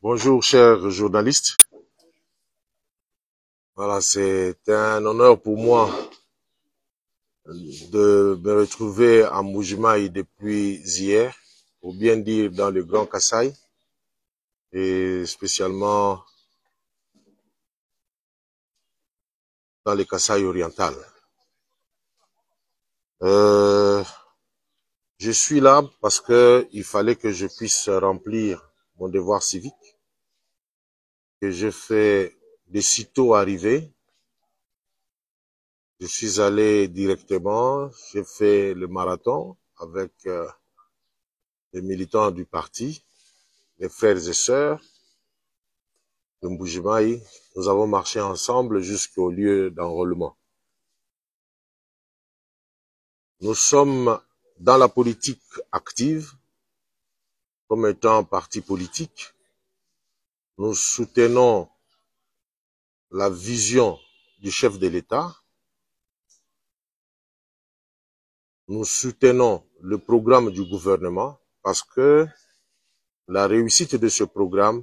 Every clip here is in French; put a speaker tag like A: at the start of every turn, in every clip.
A: Bonjour chers journalistes. Voilà, c'est un honneur pour moi de me retrouver à Mbuji-Mayi depuis hier, pour bien dire dans le Grand Kasaï, et spécialement dans le Kasaï oriental. Je suis là parce que il fallait que je puisse remplir mon devoir civique, que j'ai fait de sitôt arrivé. Je suis allé directement, j'ai fait le marathon avec les militants du parti, les frères et sœurs de Mbuji-Mayi. Nous avons marché ensemble jusqu'au lieu d'enrôlement. Nous sommes dans la politique active, comme étant parti politique. Nous soutenons la vision du chef de l'État. Nous soutenons le programme du gouvernement parce que la réussite de ce programme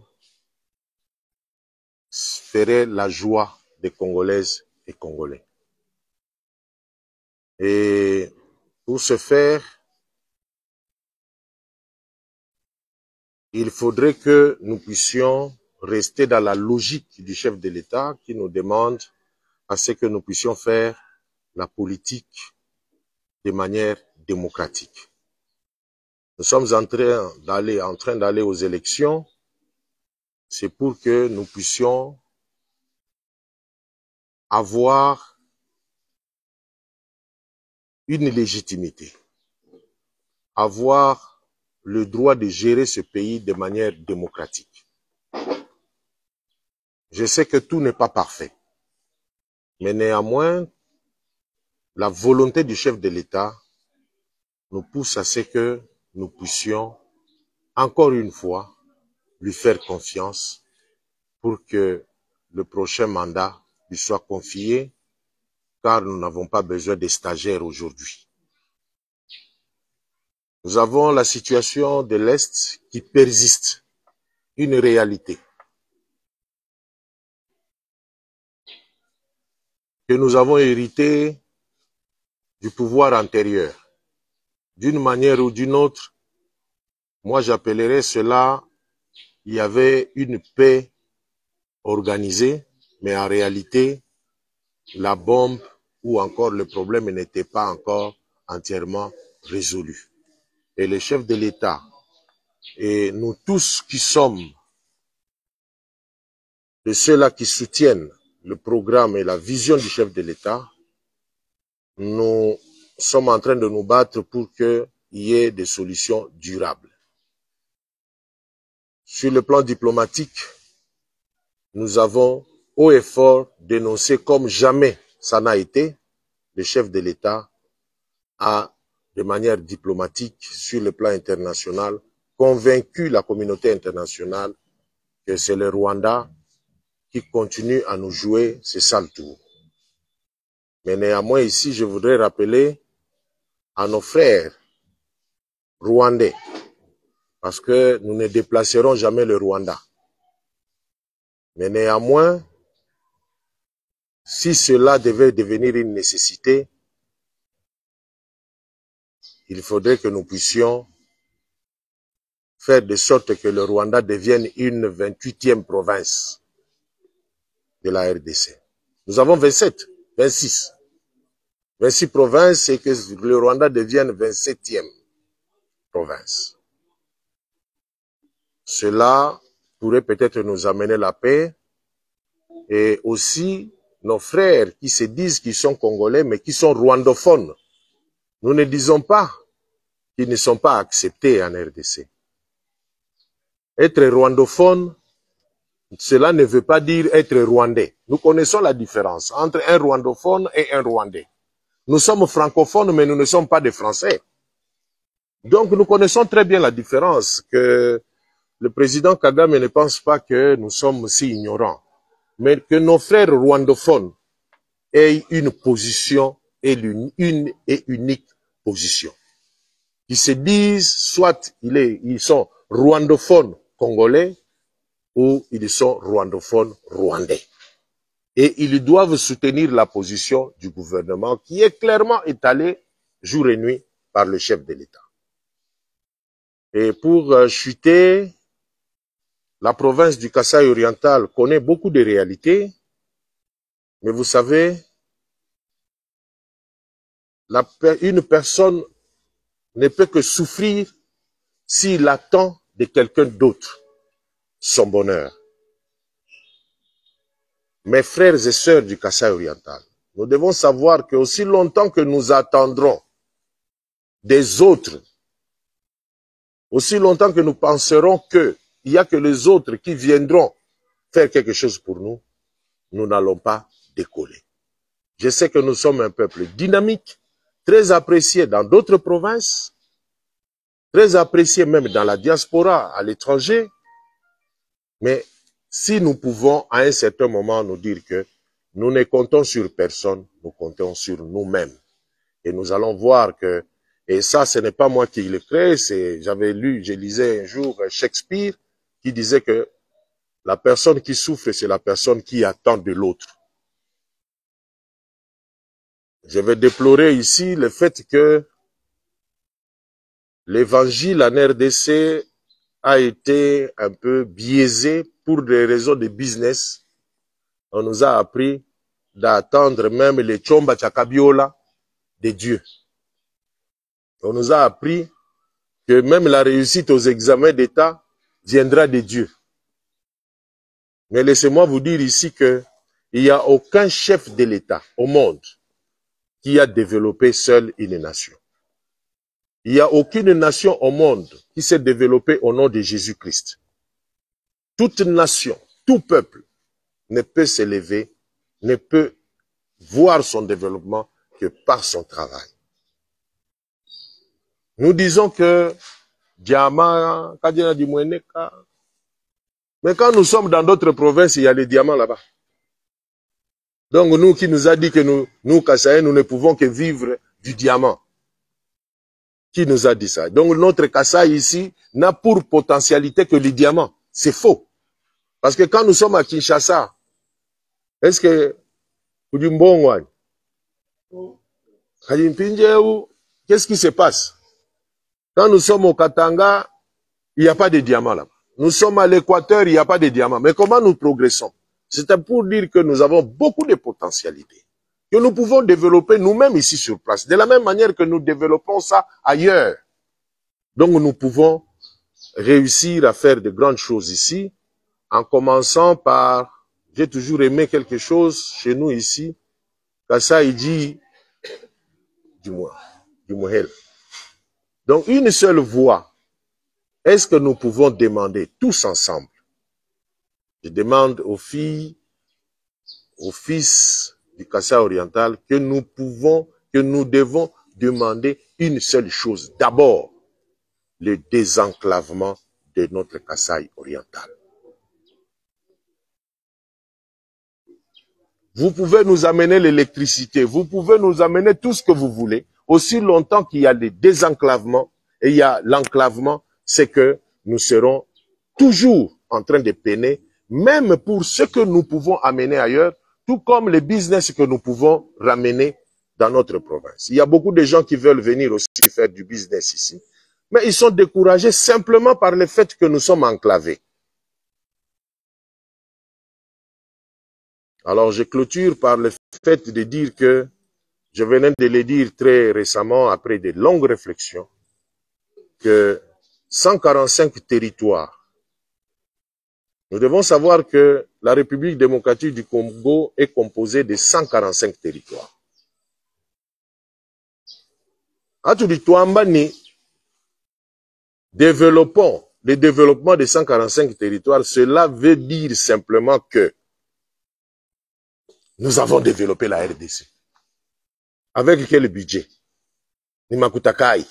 A: ferait la joie des Congolaises et Congolais. Et pour ce faire, il faudrait que nous puissions rester dans la logique du chef de l'État qui nous demande à ce que nous puissions faire la politique de manière démocratique. Nous sommes en train d'aller aux élections. C'est pour que nous puissions avoir une légitimité, avoir le droit de gérer ce pays de manière démocratique. Je sais que tout n'est pas parfait, mais néanmoins, la volonté du chef de l'État nous pousse à ce que nous puissions, encore une fois, lui faire confiance pour que le prochain mandat lui soit confié, car nous n'avons pas besoin de stagiaires aujourd'hui. Nous avons la situation de l'Est qui persiste, une réalité que nous avons héritée du pouvoir antérieur. D'une manière ou d'une autre, moi j'appellerais cela, il y avait une paix organisée, mais en réalité, la bombe ou encore le problème n'était pas encore entièrement résolu. Et le chef de l'État et nous tous qui sommes de ceux-là qui soutiennent le programme et la vision du chef de l'État, nous sommes en train de nous battre pour qu'il y ait des solutions durables. Sur le plan diplomatique, nous avons haut et fort dénoncé comme jamais ça n'a été. Le chef de l'État a, de manière diplomatique, sur le plan international, convaincu la communauté internationale que c'est le Rwanda qui continue à nous jouer ce sale tour. Mais néanmoins, ici, je voudrais rappeler à nos frères rwandais, parce que nous ne déplacerons jamais le Rwanda. Mais néanmoins, si cela devait devenir une nécessité, il faudrait que nous puissions faire de sorte que le Rwanda devienne une 28e province de la RDC. Nous avons 26 provinces et que le Rwanda devienne 27e province. Cela pourrait peut-être nous amener la paix et aussi nos frères qui se disent qu'ils sont congolais mais qui sont rwandophones. Nous ne disons pas qu'ils ne sont pas acceptés en RDC. Être rwandophone, cela ne veut pas dire être rwandais. Nous connaissons la différence entre un rwandophone et un rwandais. Nous sommes francophones, mais nous ne sommes pas des Français. Donc nous connaissons très bien la différence, que le président Kagame ne pense pas que nous sommes si ignorants, mais que nos frères rwandophones aient une position, une et unique position. Ils se disent, soit ils sont rwandophones congolais, ou ils sont rwandophones rwandais. Et ils doivent soutenir la position du gouvernement qui est clairement étalée jour et nuit par le chef de l'État. Et pour chuter, la province du Kasaï oriental connaît beaucoup de réalités, mais vous savez, une personne ne peut que souffrir s'il attend de quelqu'un d'autre son bonheur. Mes frères et sœurs du Kasaï oriental, nous devons savoir que aussi longtemps que nous attendrons des autres, aussi longtemps que nous penserons qu'il n'y a que les autres qui viendront faire quelque chose pour nous, nous n'allons pas décoller. Je sais que nous sommes un peuple dynamique, très apprécié dans d'autres provinces, très apprécié même dans la diaspora, à l'étranger, mais si nous pouvons à un certain moment nous dire que nous ne comptons sur personne, nous comptons sur nous-mêmes. Et nous allons voir que, et ça ce n'est pas moi qui le crée, je lisais un jour Shakespeare qui disait que la personne qui souffre, c'est la personne qui attend de l'autre. Je vais déplorer ici le fait que l'évangile en RDC a été un peu biaisé pour des raisons de business. On nous a appris d'attendre même les Chomba Chakabiola de Dieu. On nous a appris que même la réussite aux examens d'État viendra de Dieu. Mais laissez-moi vous dire ici que il n'y a aucun chef de l'État au monde qui a développé seul une nation. Il n'y a aucune nation au monde qui s'est développée au nom de Jésus-Christ. Toute nation, tout peuple ne peut s'élever, ne peut voir son développement que par son travail. Nous disons que diamant, mais quand nous sommes dans d'autres provinces, il y a les diamants là-bas. Donc nous qui nous a dit que nous Kasaïens, nous ne pouvons que vivre du diamant. Qui nous a dit ça? Donc notre Kasaï ici n'a pour potentialité que le diamant. C'est faux. Parce que quand nous sommes à Kinshasa, est-ce que qu'est-ce qui se passe? Quand nous sommes au Katanga, il n'y a pas de diamant là-bas. Nous sommes à l'Équateur, il n'y a pas de diamant. Mais comment nous progressons? C'était pour dire que nous avons beaucoup de potentialités, que nous pouvons développer nous-mêmes ici sur place, de la même manière que nous développons ça ailleurs. Donc nous pouvons réussir à faire de grandes choses ici, en commençant par, j'ai toujours aimé quelque chose chez nous ici, Kasaï dit, du Mohel. Donc une seule voix. Est-ce que nous pouvons demander tous ensemble? Je demande aux filles, aux fils du Kasaï oriental que nous devons demander une seule chose. D'abord, le désenclavement de notre Kasaï oriental. Vous pouvez nous amener l'électricité, vous pouvez nous amener tout ce que vous voulez, aussi longtemps qu'il y a le désenclavement et il y a l'enclavement, c'est que nous serons toujours en train de peiner, même pour ce que nous pouvons amener ailleurs, tout comme les business que nous pouvons ramener dans notre province. Il y a beaucoup de gens qui veulent venir aussi faire du business ici, mais ils sont découragés simplement par le fait que nous sommes enclavés. Alors je clôture par le fait de dire que, je venais de le dire très récemment après de longues réflexions, que 145 territoires, nous devons savoir que la République démocratique du Congo est composée de 145 territoires. Développons le développement de 145 territoires, cela veut dire simplement que nous avons développé la RDC. Avec quel budget? Nimakutakai.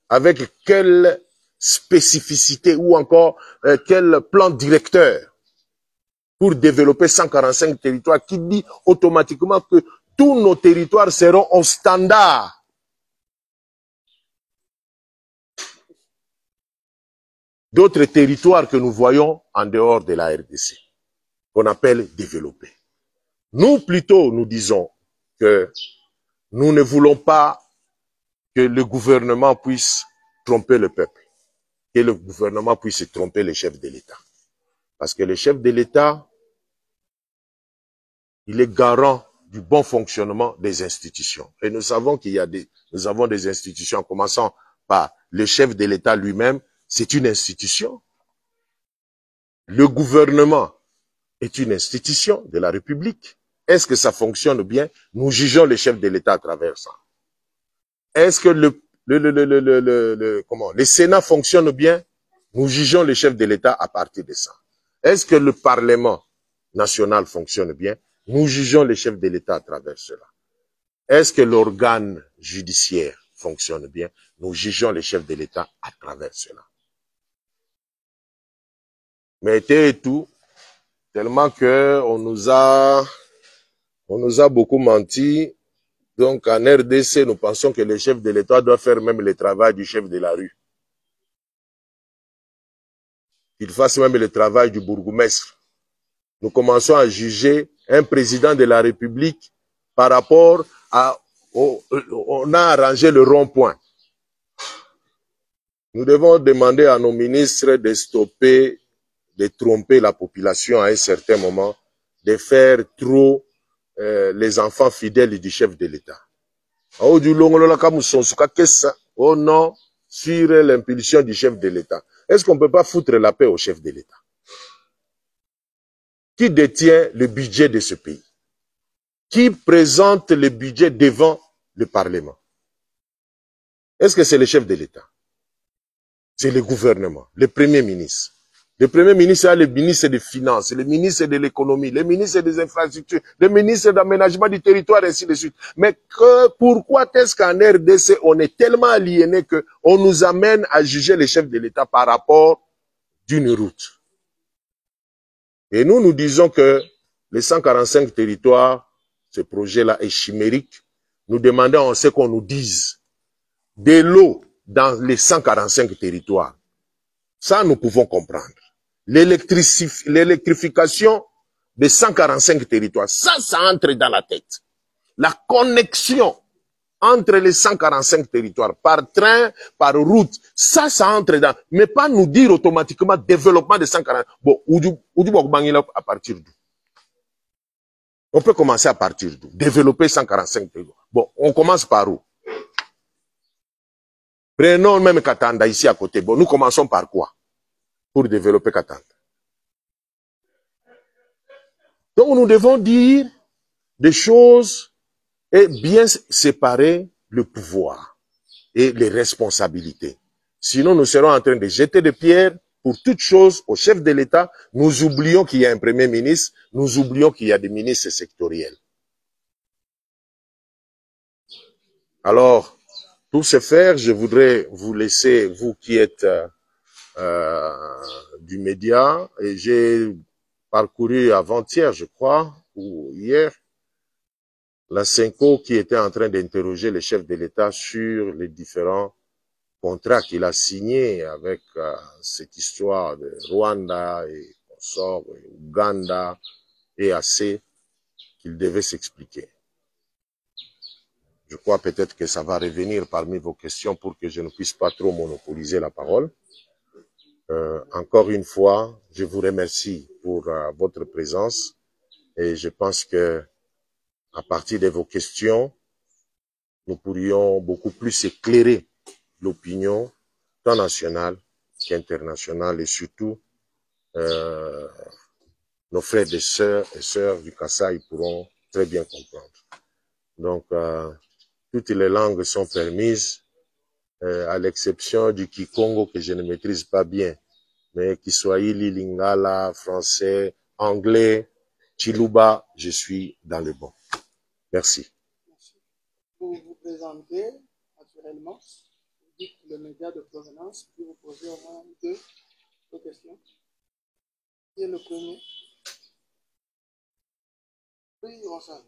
A: Avec quelle spécificité ou encore quel plan directeur pour développer 145 territoires qui dit automatiquement que tous nos territoires seront au standard. d'autres territoires que nous voyons en dehors de la RDC, qu'on appelle développés. Nous, plutôt, nous disons que nous ne voulons pas que le gouvernement puisse tromper le peuple, que le gouvernement puisse tromper les chefs de l'État. Parce que le chef de l'État, il est garant du bon fonctionnement des institutions. Et nous savons nous avons des institutions, en commençant par le chef de l'État lui-même, c'est une institution. Le gouvernement est une institution de la République. Est-ce que ça fonctionne bien? Nous jugeons le chef de l'État à travers ça. Est-ce que le Sénat fonctionne bien? Nous jugeons le chef de l'État à partir de ça. Est-ce que le Parlement national fonctionne bien? Nous jugeons le chef de l'État à travers cela. Est-ce que l'organe judiciaire fonctionne bien? Nous jugeons le chef de l'État à travers cela. Mais et tout, tellement que on nous a beaucoup menti. Donc, en RDC, nous pensons que le chef de l'État doit faire même le travail du chef de la rue. Qu'il fasse même le travail du bourgmestre. Nous commençons à juger un président de la République par rapport à... On a arrangé le rond-point. Nous devons demander à nos ministres de stopper, de tromper la population à un certain moment, de faire trop les enfants fidèles du chef de l'État. Oh non, sur l'impulsion du chef de l'État. Est-ce qu'on ne peut pas foutre la paix au chef de l'État? Qui détient le budget de ce pays? Qui présente le budget devant le Parlement? Est-ce que c'est le chef de l'État? C'est le gouvernement, le Premier ministre. Le Premier ministre a le ministre des Finances, le ministre de l'Économie, le ministre des Infrastructures, le ministre d'Aménagement du Territoire, ainsi de suite. Mais pourquoi est-ce qu'en RDC, on est tellement aliéné qu'on nous amène à juger les chefs de l'État par rapport d'une route? Et nous disons que les 145 territoires, ce projet-là est chimérique. Nous demandons à ce qu'on nous dise de l'eau dans les 145 territoires. Ça, nous pouvons comprendre. L'électrification des 145 territoires, ça entre dans la tête. La connexion entre les 145 territoires, par train, par route, ça entre dans... Mais pas nous dire automatiquement développement des 145... Bon, à partir d'où? On peut commencer à partir d'où? Développer 145 territoires. Bon, on commence par où? Prenons même Katanda ici à côté. Bon, nous commençons par quoi pour développer Katanda? Donc, nous devons dire des choses et bien séparer le pouvoir et les responsabilités. Sinon, nous serons en train de jeter des pierres pour toutes choses au chef de l'État. Nous oublions qu'il y a un premier ministre, nous oublions qu'il y a des ministres sectoriels. Alors, pour ce faire, je voudrais vous laisser, vous qui êtes du média, et j'ai parcouru avant-hier, je crois, ou hier, la Senco qui était en train d'interroger le chef de l'État sur les différents contrats qu'il a signés avec cette histoire de Rwanda et consorts, Ouganda et AC, qu'il devait s'expliquer. Je crois peut-être que ça va revenir parmi vos questions pour que je ne puisse pas trop monopoliser la parole. Encore une fois, je vous remercie pour votre présence et je pense que à partir de vos questions, nous pourrions beaucoup plus éclairer l'opinion tant nationale qu'internationale et surtout nos frères et sœurs du Kasaï pourront très bien comprendre. Donc, toutes les langues sont permises, à l'exception du Kikongo que je ne maîtrise pas bien, mais Kiswahili, Lingala, français, anglais, Chiluba, je suis dans le bon. Merci.
B: Pour vous présenter, naturellement, vous dites le média de provenance, puis vous posez au moins deux questions. Qui est le premier? Oui, on s'en va.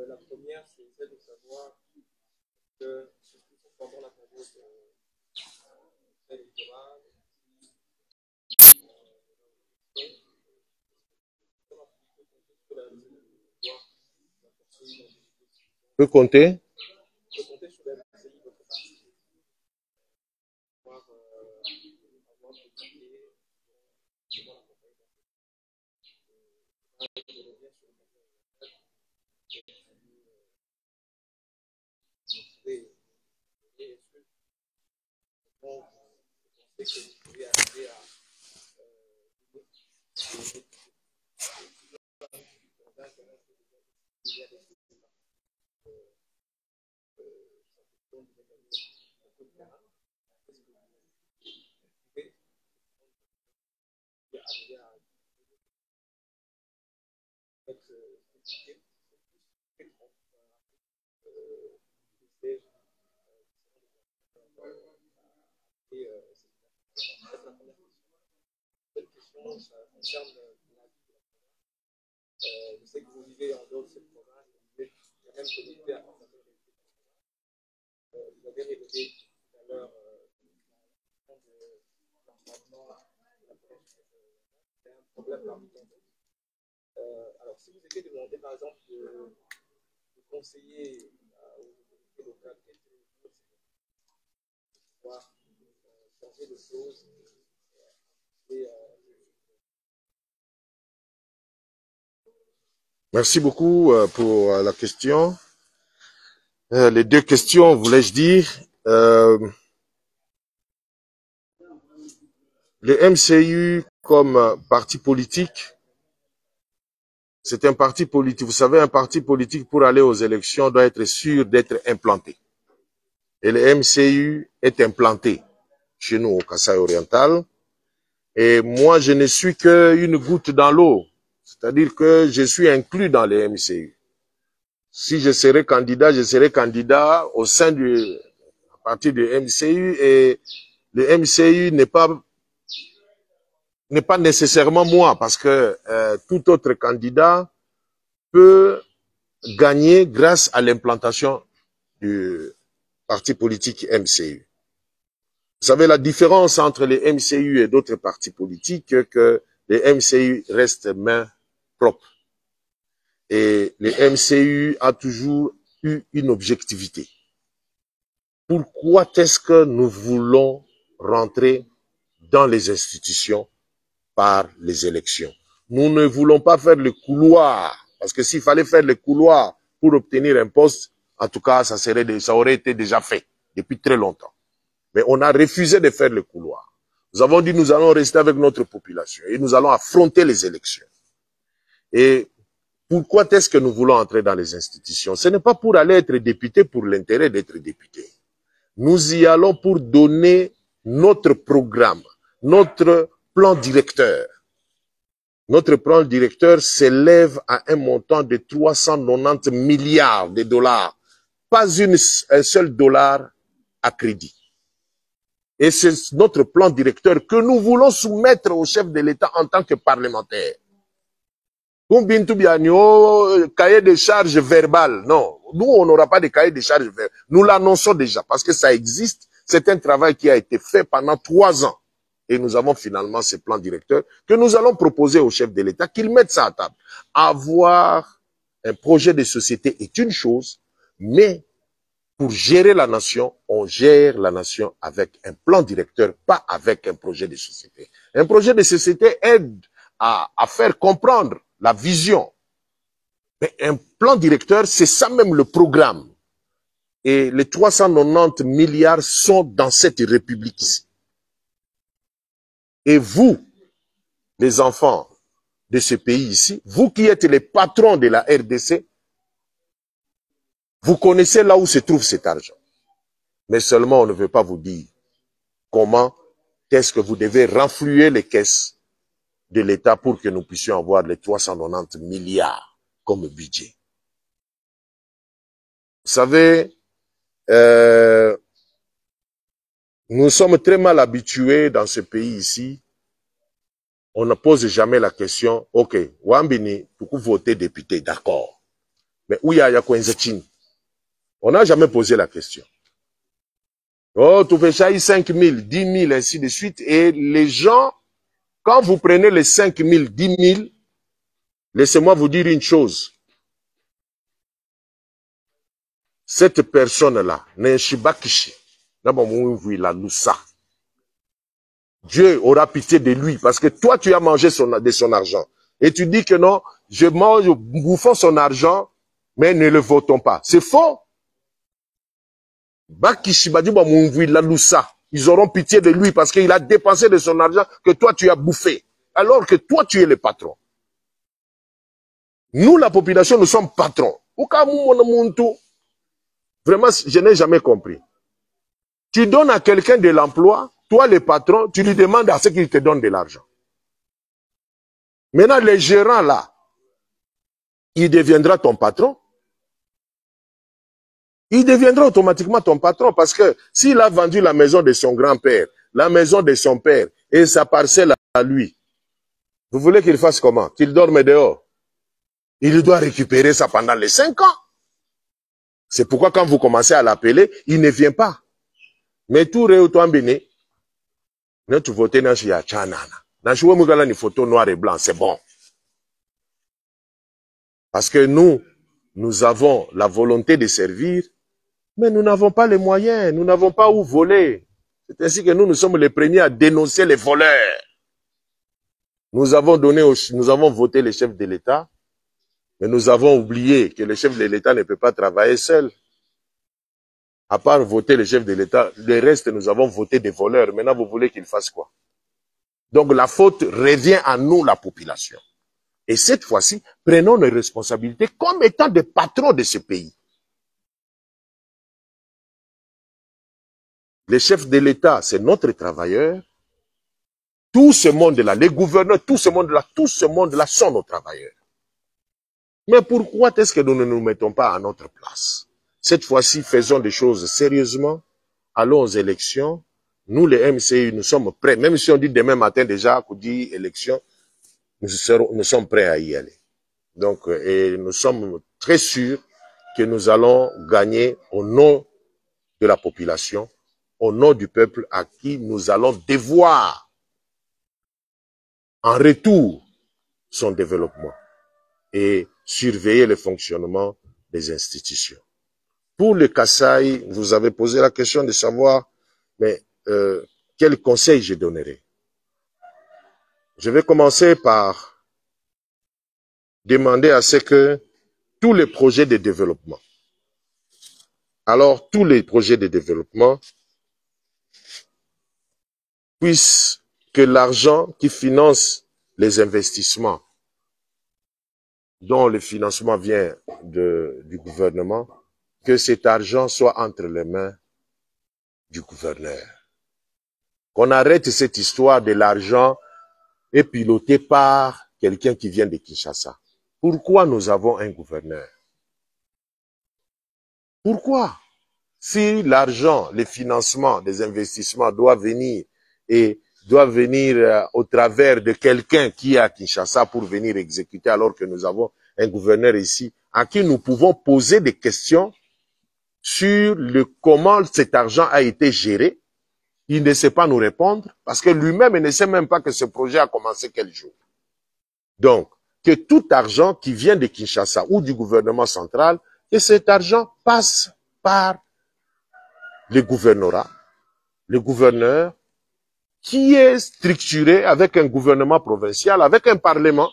C: La première, c'est celle de savoir que pendant la période électorale,
A: peut compter
C: sur la MCI votre parti. Avoir critiqué souvent la campagne. Je reviens sur le est-ce que vous pouvez arriver à ça concerne je sais que vous vivez en dehors de cette province, vous êtes quand même connecté à vous avez révélé tout à l'heure c'est un problème parmi tant d'autres. Alors, si vous étiez demandé, par exemple, de conseiller aux autorités locales, quelles seraient les choses pour pouvoir changer de choses et
A: Merci beaucoup pour la question. Les deux questions, voulais-je dire. Le MCU comme parti politique, c'est un parti politique. Vous savez, un parti politique pour aller aux élections doit être sûr d'être implanté. Et le MCU est implanté chez nous au Kasaï oriental. Et moi, je ne suis qu'une goutte dans l'eau. C'est-à-dire que je suis inclus dans le MCU. Si je serais candidat au sein du parti du MCU et le MCU n'est pas nécessairement moi parce que tout autre candidat peut gagner grâce à l'implantation du parti politique MCU. Vous savez la différence entre les MCU et d'autres partis politiques, que les MCU restent main propre. Et le MCU a toujours eu une objectivité. Pourquoi est-ce que nous voulons rentrer dans les institutions par les élections? Nous ne voulons pas faire le couloir, parce que s'il fallait faire le couloir pour obtenir un poste, en tout cas, ça aurait été déjà fait depuis très longtemps. Mais on a refusé de faire le couloir. Nous avons dit nous allons rester avec notre population et nous allons affronter les élections. Et pourquoi est-ce que nous voulons entrer dans les institutions? Ce n'est pas pour aller être député pour l'intérêt d'être député. Nous y allons pour donner notre programme, notre plan directeur. Notre plan directeur s'élève à un montant de 390 milliards de dollars. Pas un seul dollar à crédit. Et c'est notre plan directeur que nous voulons soumettre au chef de l'État en tant que parlementaire. Cahier de charges verbales. Non, nous, on n'aura pas de cahier de charges verbales. Nous l'annonçons déjà parce que ça existe. C'est un travail qui a été fait pendant 3 ans. Et nous avons finalement ce plan directeur que nous allons proposer au chef de l'État qu'il mette ça à table. Avoir un projet de société est une chose, mais pour gérer la nation, on gère la nation avec un plan directeur, pas avec un projet de société. Un projet de société aide à faire comprendre la vision. Mais un plan directeur, c'est ça même le programme. Et les 390 milliards sont dans cette république ici. Et vous, les enfants de ce pays ici, vous qui êtes les patrons de la RDC, vous connaissez là où se trouve cet argent. Mais seulement on ne veut pas vous dire comment est-ce que vous devez renflouer les caisses de l'État pour que nous puissions avoir les 390 milliards comme budget. Vous savez, nous sommes très mal habitués dans ce pays ici. On ne pose jamais la question, ok, Wambini, pourquoi voter député, d'accord. Mais où il y a Kwenzetine? On n'a jamais posé la question. Oh, tu fais ça 5 000, 10 000, ainsi de suite. Et les gens, quand vous prenez les 5 000, 10 000, laissez-moi vous dire une chose. Cette personne-là, Neshibakishi, Dieu aura pitié de lui parce que toi, tu as mangé de son argent. Et tu dis que non, je mange, bouffons son argent, mais ne le votons pas. C'est faux. Ils auront pitié de lui parce qu'il a dépensé de son argent que toi, tu as bouffé. Alors que toi, tu es le patron. Nous, la population, nous sommes patrons. Vraiment, je n'ai jamais compris. Tu donnes à quelqu'un de l'emploi, toi, le patron, tu lui demandes à ce qu'il te donne de l'argent. Maintenant, les gérants, là, il deviendra ton patron. Il deviendra automatiquement ton patron parce que s'il a vendu la maison de son grand-père, la maison de son père et sa parcelle à lui, vous voulez qu'il fasse comment? Qu'il dorme dehors? Il doit récupérer ça pendant les 5 ans. C'est pourquoi quand vous commencez à l'appeler, il ne vient pas. Mais tout réautombéné, tu votes dans la chanana. Dans une photo noir et blanc, c'est bon. Parce que nous avons la volonté de servir, mais nous n'avons pas les moyens, nous n'avons pas où voler. C'est ainsi que nous sommes les premiers à dénoncer les voleurs. Nous avons voté le chef de l'État, mais nous avons oublié que le chef de l'État ne peut pas travailler seul. À part voter le chef de l'État, le reste, nous avons voté des voleurs. Maintenant, vous voulez qu'ils fassent quoi? Donc, la faute revient à nous, la population. Et cette fois-ci, prenons nos responsabilités comme étant des patrons de ce pays. Les chefs de l'État, c'est notre travailleur. Tout ce monde-là, les gouverneurs, tout ce monde-là sont nos travailleurs. Mais pourquoi est-ce que nous ne nous mettons pas à notre place? Cette fois-ci, faisons des choses sérieusement. Allons aux élections. Nous, les MCI, nous sommes prêts. Même si on dit demain matin déjà qu'on dit élection, nous sommes prêts à y aller. Donc, et nous sommes très sûrs que nous allons gagner au nom de la population, au nom du peuple à qui nous allons devoir en retour son développement et surveiller le fonctionnement des institutions. Pour le Kasaï, vous avez posé la question de savoir, mais quel conseil je donnerai? Je vais commencer par demander à ce que tous les projets de développement, tous les projets de développement puissent, que l'argent qui finance les investissements, dont le financement vient du gouvernement, que cet argent soit entre les mains du gouverneur. Qu'on arrête cette histoire de l'argent est piloté par quelqu'un qui vient de Kinshasa. Pourquoi nous avons un gouverneur? Pourquoi? Si l'argent, les financements des investissements doit venir au travers de quelqu'un qui est à Kinshasa pour venir exécuter alors que nous avons un gouverneur ici à qui nous pouvons poser des questions sur comment cet argent a été géré, il ne sait pas nous répondre parce que lui-même ne sait même pas que ce projet a commencé quel jour. Donc, que tout argent qui vient de Kinshasa ou du gouvernement central, que cet argent passe par le gouvernorat, le gouverneur, qui est structuré avec un gouvernement provincial, avec un parlement,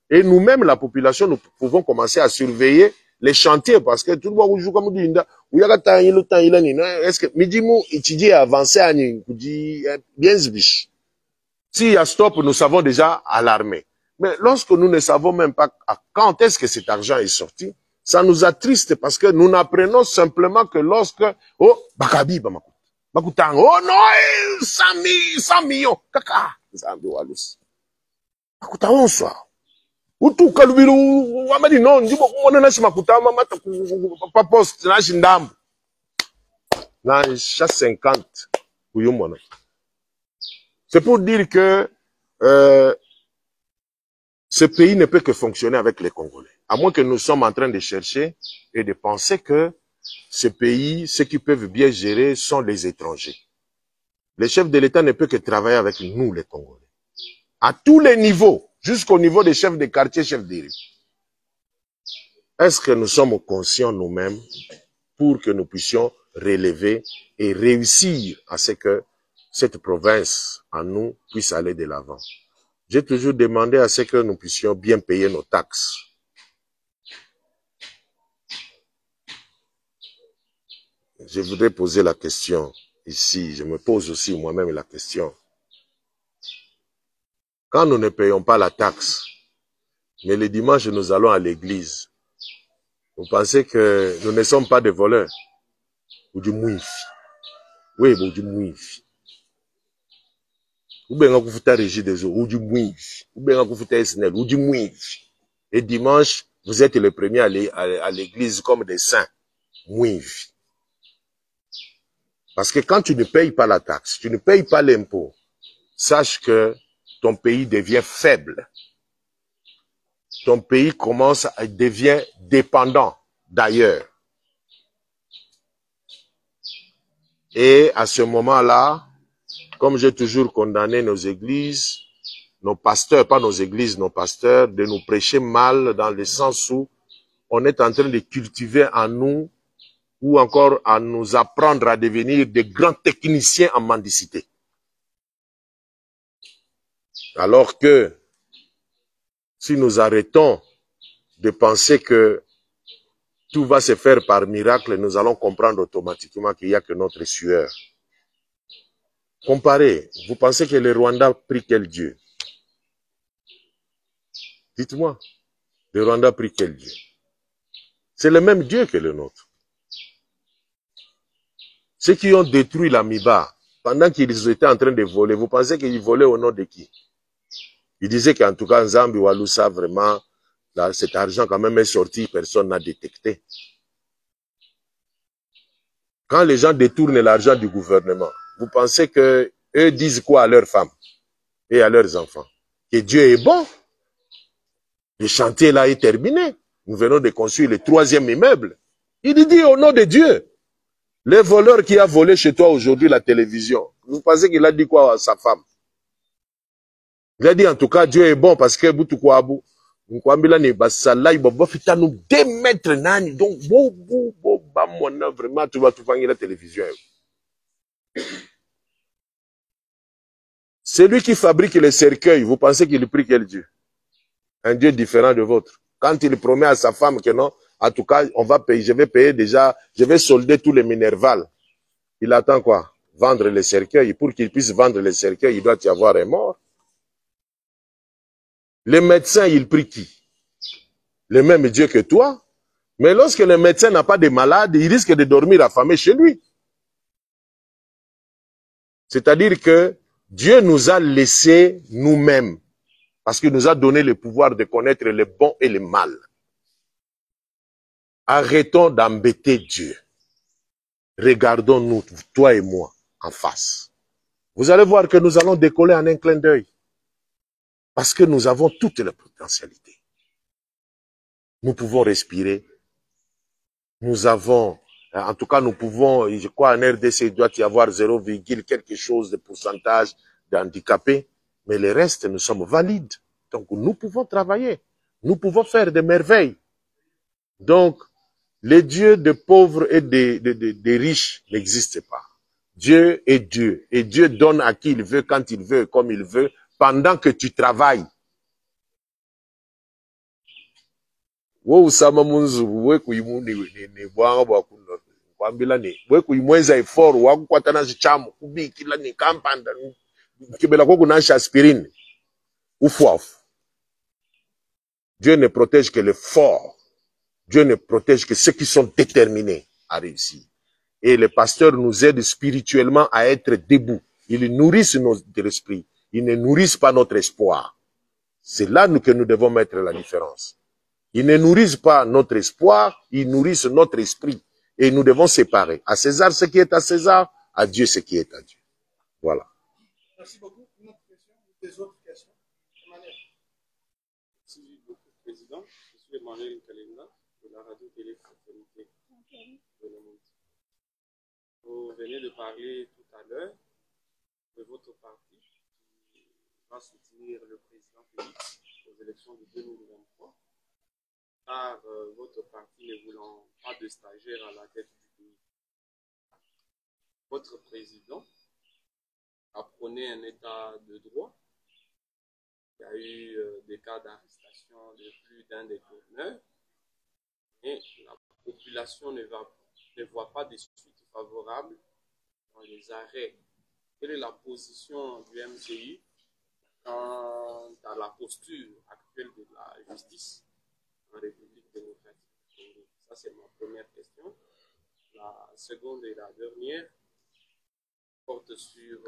A: et nous-mêmes, la population, nous pouvons commencer à surveiller les chantiers, parce que tout le monde joue comme dit, est-ce que, Midimu, étudier, avancer, bien zbish. S'il y a stop, nous savons déjà alarmer. Mais lorsque nous ne savons même pas quand est-ce que cet argent est sorti, ça nous attriste parce que nous n'apprenons simplement que lorsque, oh, Bakabi, Bamakou. Bakutang, oh non, 100 millions, kaka, Zambi Walus. Bakutang, on soit. Utu kalubiru, wamadi non, ndibo, on a makuta, mamata, pas poste, na shindam. Na chaque 50, kuyumona. C'est pour dire que, Ce pays ne peut que fonctionner avec les Congolais. À moins que nous sommes en train de chercher et de penser que ce pays, ceux qui peuvent bien gérer sont les étrangers. Le chef de l'État ne peut que travailler avec nous, les Congolais. À tous les niveaux, jusqu'au niveau des chefs de quartier, chefs de rue. Est-ce que nous sommes conscients nous-mêmes pour que nous puissions relever et réussir à ce que cette province, en nous, puisse aller de l'avant? J'ai toujours demandé à ce que nous puissions bien payer nos taxes. Je voudrais poser la question ici, je me pose aussi moi-même la question. Quand nous ne payons pas la taxe, mais le dimanche nous allons à l'église, vous pensez que nous ne sommes pas des voleurs? Ou du mouif? Oui, ou du mouif. Ou bien on fait régie des eaux, ou du mouif. Ou bien on fait SNL, ou du mouif. Et dimanche, vous êtes les premiers à l'église comme des saints. Mouif. Parce que quand tu ne payes pas la taxe, tu ne payes pas l'impôt, sache que ton pays devient faible. Ton pays devient dépendant d'ailleurs. Et à ce moment-là, comme j'ai toujours condamné nos églises, nos pasteurs, pas nos églises, nos pasteurs, de nous prêcher mal dans le sens où on est en train de cultiver en nous ou encore à nous apprendre à devenir des grands techniciens en mendicité. Alors que si nous arrêtons de penser que tout va se faire par miracle, nous allons comprendre automatiquement qu'il n'y a que notre sueur. Comparez, vous pensez que le Rwanda prie quel Dieu? Dites-moi, le Rwanda prie quel Dieu? C'est le même Dieu que le nôtre. Ceux qui ont détruit l'Amiba, pendant qu'ils étaient en train de voler, vous pensez qu'ils volaient au nom de qui? Ils disaient qu'en tout cas, Nzambi Walusa, vraiment, là, cet argent quand même est sorti, personne n'a détecté. Quand les gens détournent l'argent du gouvernement, vous pensez que eux disent quoi à leurs femmes et à leurs enfants? Que Dieu est bon. Le chantier là est terminé. Nous venons de construire le 3e immeuble. Il dit au nom de Dieu. Le voleur qui a volé chez toi aujourd'hui la télévision, vous pensez qu'il a dit quoi à sa femme? Il a dit en tout cas Dieu est bon parce que Boutoukouabou, Nkwambila ne basala ibobo fita nous 2 mètres nani donc vraiment tu vas tout faire la télévision. Celui qui fabrique les cercueils, vous pensez qu'il prie quel Dieu? Un Dieu différent de vôtre. Quand il promet à sa femme que non, en tout cas, on va payer, je vais payer déjà, je vais solder tous les Minerval. Il attend quoi? Vendre les cercueils. Pour qu'il puisse vendre les cercueils, il doit y avoir un mort. Les médecins, ils prient qui? Le même Dieu que toi. Mais lorsque le médecin n'a pas de malade, il risque de dormir affamé chez lui. C'est-à-dire que Dieu nous a laissé nous-mêmes. Parce qu'il nous a donné le pouvoir de connaître le bon et le mal. Arrêtons d'embêter Dieu. Regardons-nous, toi et moi, en face. Vous allez voir que nous allons décoller en un clin d'œil. Parce que nous avons toutes les potentialités. Nous pouvons respirer. Nous avons, en tout cas, nous pouvons, je crois en RDC, il doit y avoir 0, quelque chose de pourcentage d'handicapés. Mais le reste, nous sommes valides. Donc, nous pouvons travailler. Nous pouvons faire des merveilles. Donc, les dieux des pauvres et des riches n'existent pas. Dieu est Dieu. Et Dieu donne à qui il veut, quand il veut, comme il veut, pendant que tu travailles. Dieu ne protège que les forts. Dieu ne protège que ceux qui sont déterminés à réussir. Et les pasteurs nous aident spirituellement à être debout. Ils nourrissent notre esprit. Ils ne nourrissent pas notre espoir. C'est là que nous devons mettre la différence. Ils ne nourrissent pas notre espoir, ils nourrissent notre esprit. Et nous devons séparer. À César ce qui est à César, à Dieu ce qui est à Dieu. Voilà.
B: Merci beaucoup. Une autre question, des autres questions?
D: Merci beaucoup, Président. Je suis Emmanuel Kalenga de la radio-télé-fraternité de Le Monde. Vous venez de parler tout à l'heure de votre parti qui va soutenir le président Félix aux élections de 2023, car votre parti ne voulant pas de stagiaires à la tête du pays. Votre président a prôné un état de droit. Il y a eu des cas d'arrestation de plus d'un détourneur, mais la population ne voit pas de suite favorable dans les arrêts. Quelle est la position du MCI quant à la posture actuelle de la justice en République démocratique du Congo? Ça, c'est ma première question. La seconde et la dernière porte sur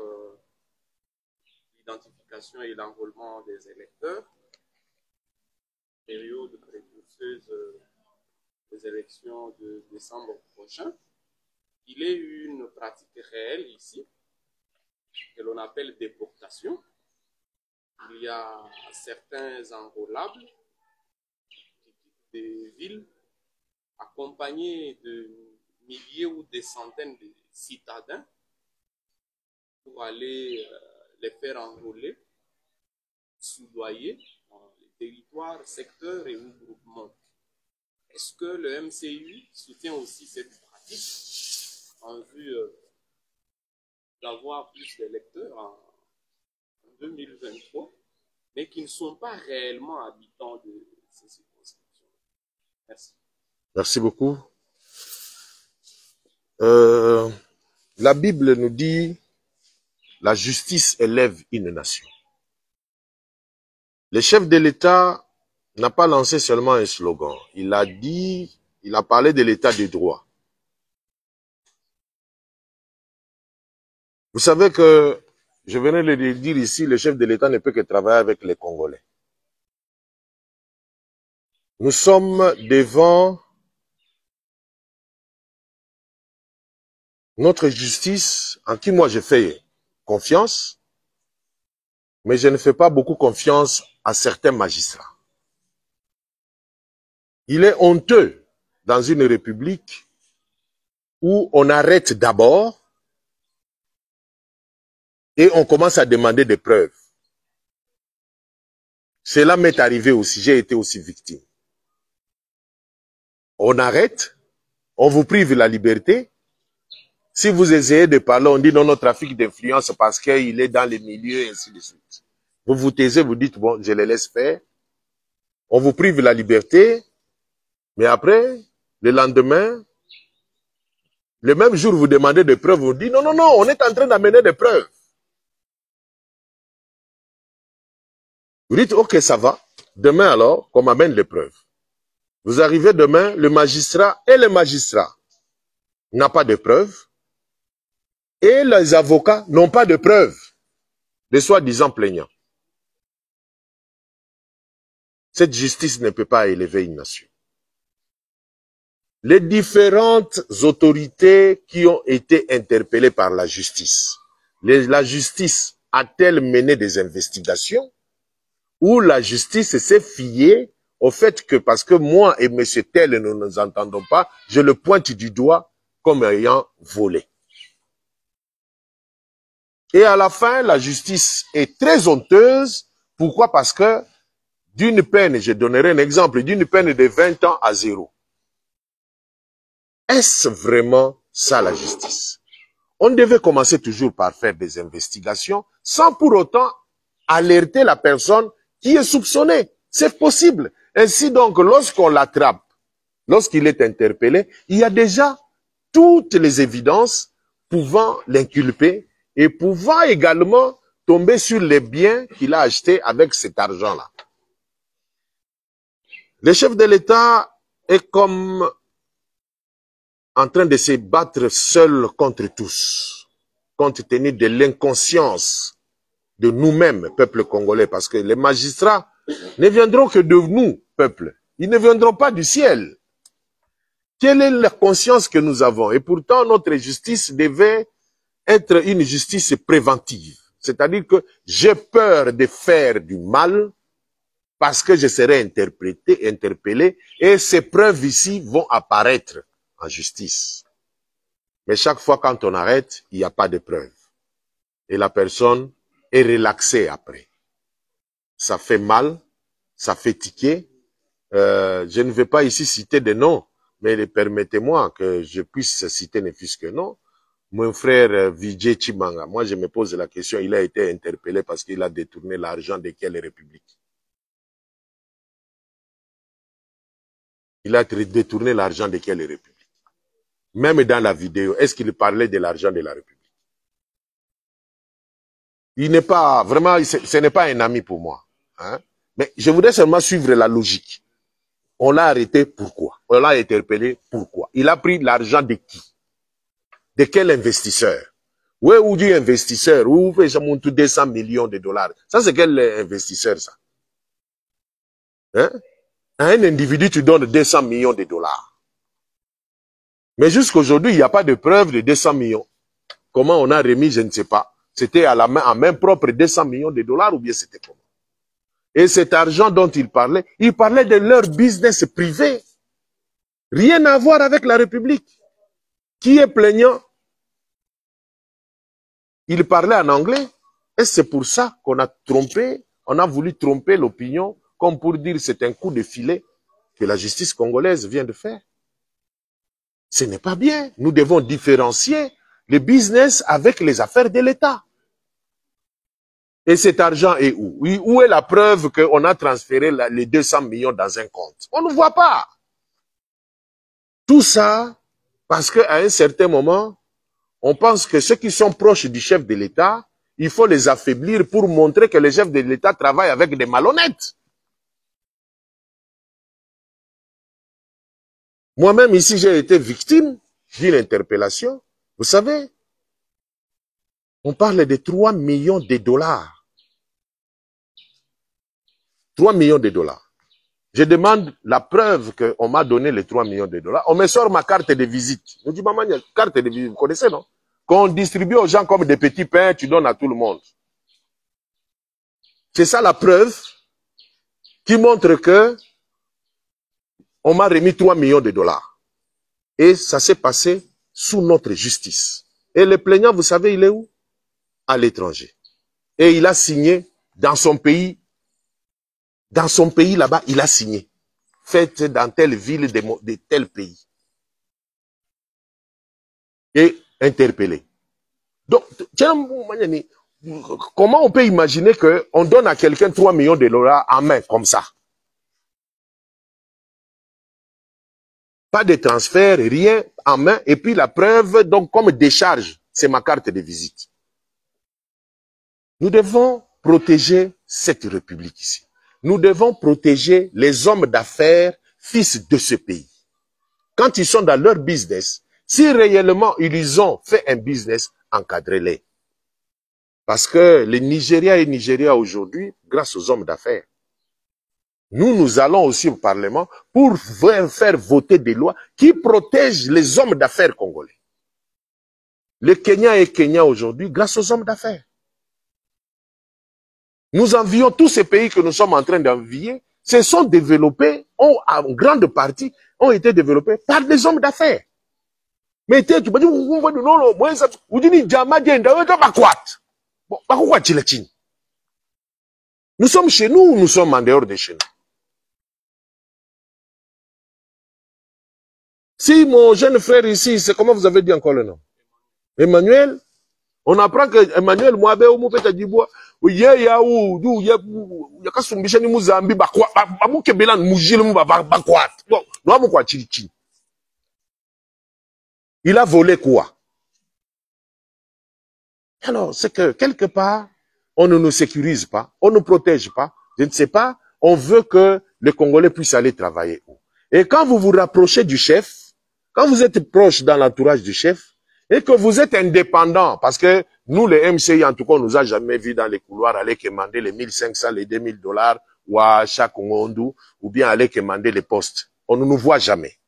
D: l'identification et l'enrôlement des électeurs, période précurseuse des élections de décembre prochain. Il est une pratique réelle ici, que l'on appelle déportation. Il y a certains enrôlables qui quittent des villes accompagnés de milliers ou des centaines de citadins pour aller les faire enrôler, soudoyer dans les territoires, secteurs et groupements. Est-ce que le MCU soutient aussi cette pratique en vue d'avoir plus d'électeurs en 2023, mais qui ne sont pas réellement habitants de ces circonscriptions? Merci.
A: Merci beaucoup. La Bible nous dit la justice élève une nation. Le chef de l'État n'a pas lancé seulement un slogan. Il a parlé de l'État de droit. Vous savez que, je venais de le dire ici, le chef de l'État ne peut que travailler avec les Congolais. Nous sommes devant notre justice, en qui moi je fais confiance, mais je ne fais pas beaucoup confiance à certains magistrats. Il est honteux dans une république où on arrête d'abord et on commence à demander des preuves. Cela m'est arrivé aussi, j'ai été aussi victime. On arrête, on vous prive la liberté. Si vous essayez de parler, on dit non, non, trafic d'influence parce qu'il est dans les milieux et ainsi de suite. Vous vous taisez, vous dites, bon, je les laisse faire. On vous prive la liberté, mais après, le lendemain, le même jour, vous demandez des preuves, vous dites, non, non, non, on est en train d'amener des preuves. Vous dites, ok, ça va. Demain alors, qu'on m'amène les preuves. Vous arrivez demain, le magistrat et le magistrat n'ont pas de preuves. Et les avocats n'ont pas de preuves de soi-disant plaignants. Cette justice ne peut pas élever une nation. Les différentes autorités qui ont été interpellées par la justice, la justice a-t-elle mené des investigations ou la justice s'est fiée au fait que parce que moi et M. Tel ne nous entendons pas, je le pointe du doigt comme ayant volé. Et à la fin, la justice est très honteuse. Pourquoi? Parce que d'une peine, je donnerai un exemple, d'une peine de 20 ans à 0. Est-ce vraiment ça la justice? On devait commencer toujours par faire des investigations sans pour autant alerter la personne qui est soupçonnée. C'est possible. Ainsi donc, lorsqu'on l'attrape, lorsqu'il est interpellé, il y a déjà toutes les évidences pouvant l'inculper et pouvant également tomber sur les biens qu'il a achetés avec cet argent-là. Le chef de l'État est comme en train de se battre seul contre tous, compte tenu de l'inconscience de nous-mêmes, peuple congolais, parce que les magistrats ne viendront que de nous, peuple. Ils ne viendront pas du ciel. Quelle est la conscience que nous avons? Et pourtant, notre justice devait être une justice préventive. C'est-à-dire que j'ai peur de faire du mal, parce que je serai interpellé, et ces preuves ici vont apparaître en justice. Mais chaque fois quand on arrête, il n'y a pas de preuves. Et la personne est relaxée après. Ça fait mal, ça fait tiquer. Je ne vais pas ici citer des noms, mais permettez-moi que je puisse citer ne fût-ce que non. Mon frère Vijay Chimanga, moi je me pose la question, il a été interpellé parce qu'il a détourné l'argent de quelle république? Il a détourné l'argent de quelle république? Même dans la vidéo, est-ce qu'il parlait de l'argent de la République? Il n'est pas, vraiment, ce n'est pas un ami pour moi. Hein? Mais je voudrais seulement suivre la logique. On l'a arrêté, pourquoi? On l'a interpellé, pourquoi? Il a pris l'argent de qui? De quel investisseur? Où est-ce du investisseur? Où fait 200 millions de dollars? Ça, c'est quel investisseur, ça? Hein? À un individu, tu donnes 200 millions de dollars. Mais jusqu'aujourd'hui, il n'y a pas de preuve de 200 millions. Comment on a remis, je ne sais pas. C'était à la main, en main propre 200 millions de dollars ou bien c'était comment? Et cet argent dont il parlait de leur business privé. Rien à voir avec la République. Qui est plaignant? Il parlait en anglais. Et c'est pour ça qu'on a trompé, on a voulu tromper l'opinion, comme pour dire c'est un coup de filet que la justice congolaise vient de faire. Ce n'est pas bien. Nous devons différencier le business avec les affaires de l'État. Et cet argent est où? Où est la preuve qu'on a transféré les 200 millions dans un compte? On ne voit pas. Tout ça parce qu'à un certain moment, on pense que ceux qui sont proches du chef de l'État, il faut les affaiblir pour montrer que le chef de l'État travaille avec des malhonnêtes. Moi-même, ici, j'ai été victime d'une interpellation. Vous savez, on parle de 3 millions de dollars. 3 millions de dollars. Je demande la preuve qu'on m'a donné les 3 millions de dollars. On me sort ma carte de visite. Je dis, maman, carte de visite, vous connaissez, non? Qu'on distribue aux gens comme des petits pains, tu donnes à tout le monde. C'est ça la preuve qui montre que on m'a remis 3 millions de dollars. Et ça s'est passé sous notre justice. Et le plaignant, vous savez, il est où? À l'étranger. Et il a signé dans son pays. Dans son pays là-bas, il a signé. Fait dans telle ville de tel pays. Et interpellé. Donc, comment on peut imaginer qu'on donne à quelqu'un 3 millions de dollars en main comme ça? Pas de transfert, rien en main. Et puis la preuve, donc comme décharge, c'est ma carte de visite. Nous devons protéger cette république ici. Nous devons protéger les hommes d'affaires, fils de ce pays. Quand ils sont dans leur business, si réellement ils ont fait un business, encadrez-les. Parce que le Nigeria est Nigeria aujourd'hui grâce aux hommes d'affaires. Nous allons aussi au Parlement pour faire voter des lois qui protègent les hommes d'affaires congolais. Le Kenya est Kenya aujourd'hui grâce aux hommes d'affaires. Nous envions tous ces pays que nous sommes en train d'envier, se sont développés, en grande partie, ont été développés par des hommes d'affaires. Mais tu peux dire, non, moi, vous dites, nous sommes chez nous ou nous sommes en dehors de chez nous? Si mon jeune frère ici, c'est comment vous avez dit encore le nom? Emmanuel. On apprend que Emmanuel Mwabe ou Moupeta Djiboua, il a volé quoi? Alors, c'est que quelque part, on ne nous sécurise pas, on ne nous protège pas, je ne sais pas, on veut que les Congolais puissent aller travailler où? Et quand vous vous rapprochez du chef, quand vous êtes proche dans l'entourage du chef, et que vous êtes indépendant, parce que nous, les MCI, en tout cas, on nous a jamais vu dans les couloirs aller commander les 1500, les 2000 dollars, ou à chaque Ngondu, ou bien aller commander les postes. On ne nous voit jamais.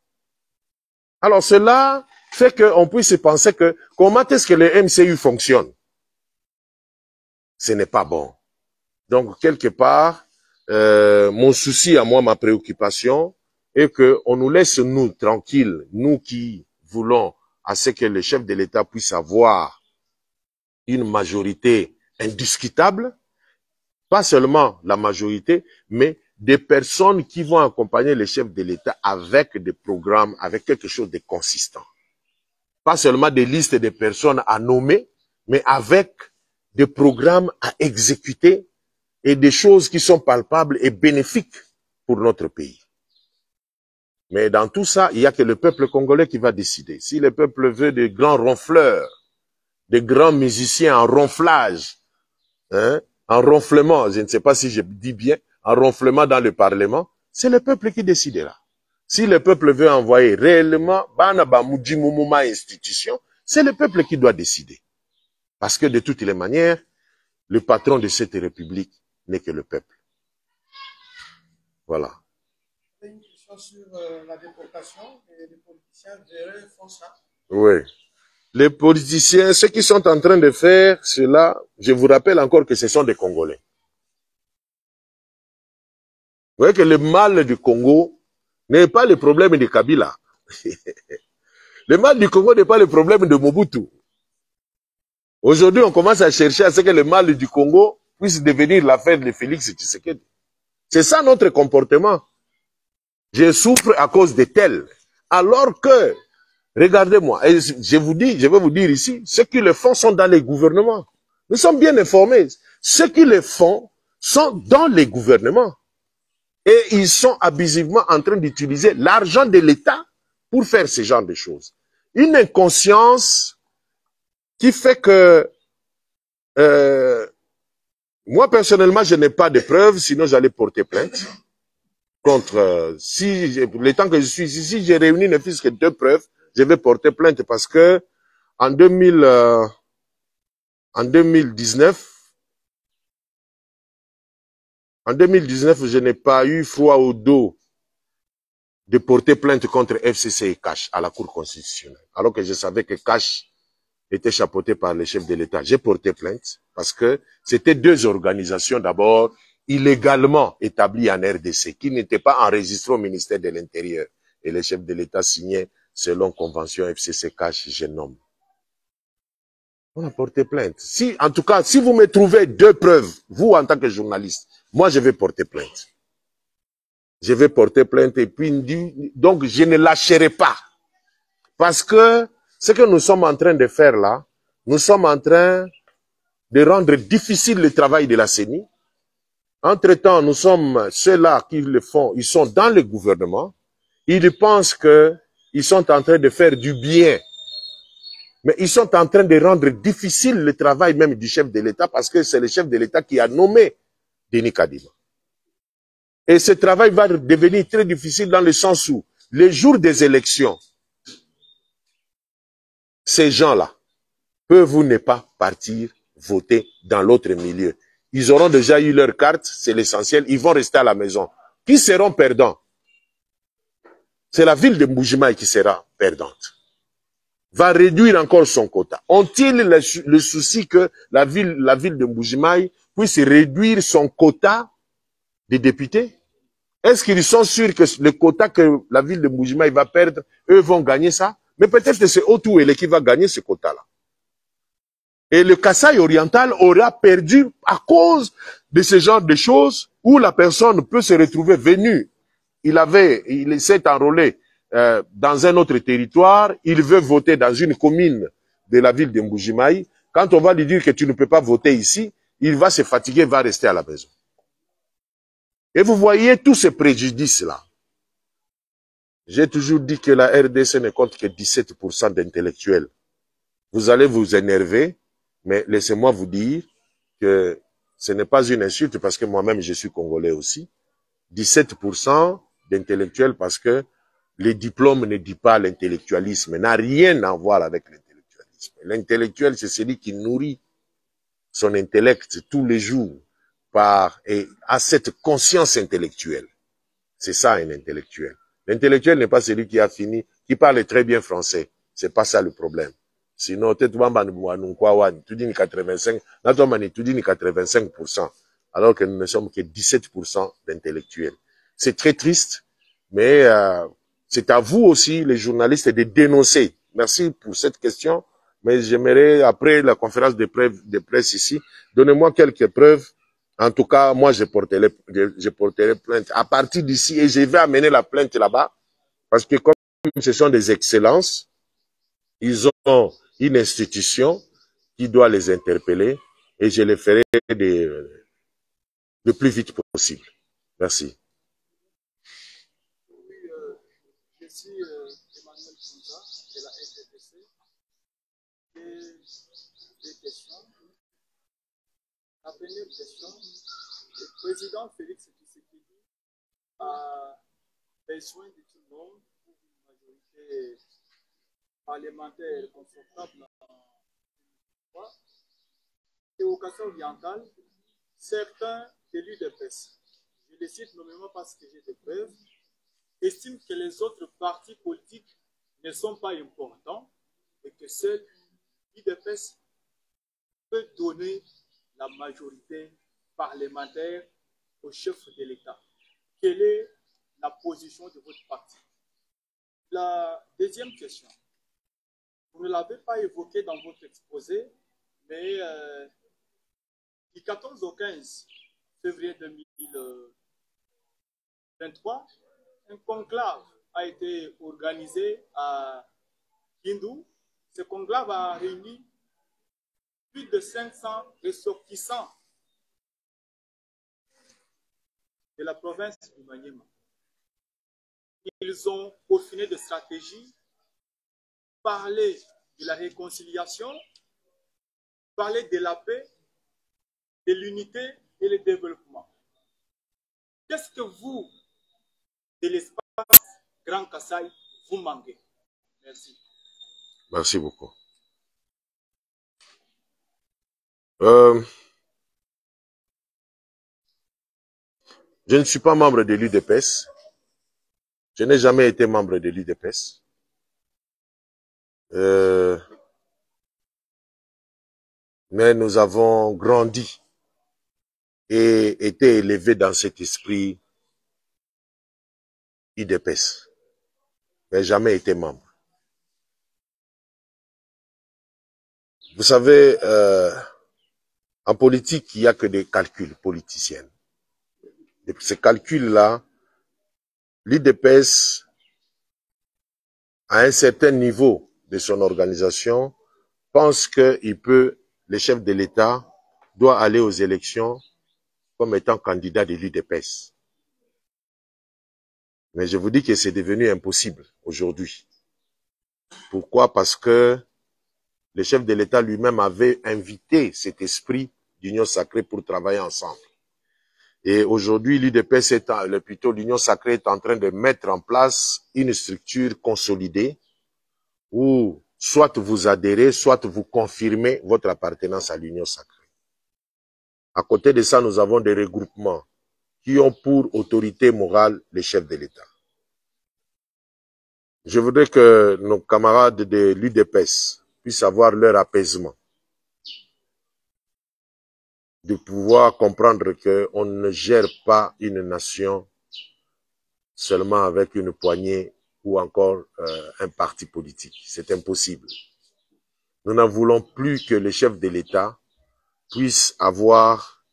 A: Alors, cela fait qu'on puisse penser que, comment est-ce que les MCU fonctionnent? Ce n'est pas bon. Donc, quelque part, mon souci à moi, ma préoccupation, est qu'on nous laisse, nous, tranquilles, nous qui voulons à ce que le chef de l'État puisse avoir une majorité indiscutable, pas seulement la majorité, mais des personnes qui vont accompagner le chef de l'État avec des programmes, avec quelque chose de consistant. Pas seulement des listes de personnes à nommer, mais avec des programmes à exécuter et des choses qui sont palpables et bénéfiques pour notre pays. Mais dans tout ça, il n'y a que le peuple congolais qui va décider. Si le peuple veut des grands ronfleurs, des grands musiciens en ronflage, hein, en ronflement, je ne sais pas si je dis bien, en ronflement dans le Parlement, c'est le peuple qui décidera. Si le peuple veut envoyer réellement institution, c'est le peuple qui doit décider. Parce que de toutes les manières, le patron de cette république n'est que le peuple. Voilà.
B: Une question sur la déportation, et les politiciens font ça.
A: Oui. Les politiciens, ceux qui sont en train de faire cela, je vous rappelle encore que ce sont des Congolais. Vous voyez que le mal du Congo n'est pas le problème de Kabila. Le mal du Congo n'est pas le problème de Mobutu. Aujourd'hui, on commence à chercher à ce que le mal du Congo puisse devenir l'affaire de Félix Tshisekedi. C'est ça notre comportement. Je souffre à cause de tel. Alors que, regardez-moi, je vais vous dire ici, ceux qui le font sont dans les gouvernements. Nous sommes bien informés. Ceux qui le font sont dans les gouvernements. Et ils sont abusivement en train d'utiliser l'argent de l'État pour faire ce genre de choses. Une inconscience qui fait que moi personnellement je n'ai pas de preuves, sinon j'allais porter plainte contre le temps que je suis ici, si j'ai réuni ne fût-ce que 2 preuves, je vais porter plainte parce que en 2019, je n'ai pas eu froid au dos de porter plainte contre FCC et Cash à la Cour constitutionnelle, alors que je savais que Cash était chapeauté par le chef de l'État. J'ai porté plainte parce que c'était 2 organisations d'abord illégalement établies en RDC qui n'étaient pas enregistrées au ministère de l'Intérieur. Et le chef de l'État signait selon convention FCC Cash, je nomme. On a porté plainte. Si, en tout cas, si vous me trouvez 2 preuves, vous en tant que journaliste, moi je vais porter plainte. Je vais porter plainte et puis donc je ne lâcherai pas. Parce que ce que nous sommes en train de faire là, nous sommes en train de rendre difficile le travail de la CENI. Entre-temps, nous sommes ceux-là qui le font, ils sont dans le gouvernement. Ils pensent qu'ils sont en train de faire du bien. Mais ils sont en train de rendre difficile le travail même du chef de l'État parce que c'est le chef de l'État qui a nommé Denis Kadima. Et ce travail va devenir très difficile dans le sens où, les jours des élections, ces gens-là peuvent ou ne pas partir voter dans l'autre milieu. Ils auront déjà eu leur carte, c'est l'essentiel, ils vont rester à la maison. Qui seront perdants? C'est la ville de Mbujimaï qui sera perdante. Va réduire encore son quota. Ont-ils le souci que la ville de Mbujimaï puisse réduire son quota de députés? Est-ce qu'ils sont sûrs que le quota que la ville de Mbujimaï va perdre, eux vont gagner ça? Mais peut-être que c'est Otuele qui va gagner ce quota-là. Et le Kasaï oriental aura perdu à cause de ce genre de choses où la personne peut se retrouver venue. Il s'est enrôlé dans un autre territoire, il veut voter dans une commune de la ville de Mbujimaï. Quand on va lui dire que tu ne peux pas voter ici, il va se fatiguer, va rester à la maison. Et vous voyez tous ces préjudices-là. J'ai toujours dit que la RDC ne compte que 17% d'intellectuels. Vous allez vous énerver, mais laissez-moi vous dire que ce n'est pas une insulte parce que moi-même je suis congolais aussi. 17% d'intellectuels parce que les diplômes ne disent pas l'intellectualisme, n'a rien à voir avec l'intellectualisme. L'intellectuel, c'est celui qui nourrit son intellect tous les jours et a cette conscience intellectuelle. C'est ça un intellectuel. L'intellectuel n'est pas celui qui a fini, qui parle très bien français. C'est pas ça le problème. Sinon, tu dis 85%. alors que nous ne sommes que 17% d'intellectuels. C'est très triste, mais c'est à vous aussi, les journalistes, de dénoncer. Merci pour cette question, mais j'aimerais, après la conférence de presse ici, donnez-moi quelques preuves. En tout cas, moi, je porterai plainte à partir d'ici et je vais amener la plainte là-bas, parce que comme ce sont des excellences, ils ont une institution qui doit les interpeller et je les ferai le plus vite possible. Merci.
B: Oui, je suis Emmanuel Pouza de la SDPC. Et des questions. La première question, le président Félix Tshisekedi a besoin de tout le monde pour une majorité parlementaire confortable en 2023. Et au Kassai oriental, certains élus de presse, je les cite nommément parce que j'ai des preuves, estiment que les autres partis politiques ne sont pas importants et que seul l'UDPS peut donner la majorité parlementaire au chef de l'État. Quelle est la position de votre parti? La deuxième question, vous ne l'avez pas évoqué dans votre exposé, mais du 14 au 15 février 2023, un conclave a été organisé à Kindu. Ce conclave a réuni plus de 500 ressortissants de la province du Maniema. Ils ont peaufiné des stratégies, parlé de la réconciliation, parlé de la paix, de l'unité et le développement. Qu'est-ce que vous, de l'espace Grand Kassai, vous manquez? Merci.
A: Merci beaucoup. Je ne suis pas membre de l'UDPS. Je n'ai jamais été membre de l'UDPS. Mais nous avons grandi et été élevés dans cet esprit UDPS. Mais jamais été membre. Vous savez, en politique, il n'y a que des calculs politiciens. Et ces calculs-là, l'UDPS, à un certain niveau de son organisation, pense que le chef de l'État doit aller aux élections comme étant candidat de l'UDPS. Mais je vous dis que c'est devenu impossible aujourd'hui. Pourquoi? Parce que le chef de l'État lui-même avait invité cet esprit d'union sacrée pour travailler ensemble. Et aujourd'hui, l'UDPS, plutôt l'union sacrée, est en train de mettre en place une structure consolidée où soit vous adhérez, soit vous confirmez votre appartenance à l'union sacrée. À côté de ça, nous avons des regroupements qui ont pour autorité morale les chefs de l'État. Je voudrais que nos camarades de l'UDPS puissent avoir leur apaisement, de pouvoir comprendre qu'on ne gère pas une nation seulement avec une poignée ou encore un parti politique. C'est impossible. Nous n'en voulons plus que les chefs de l'État puissent avoir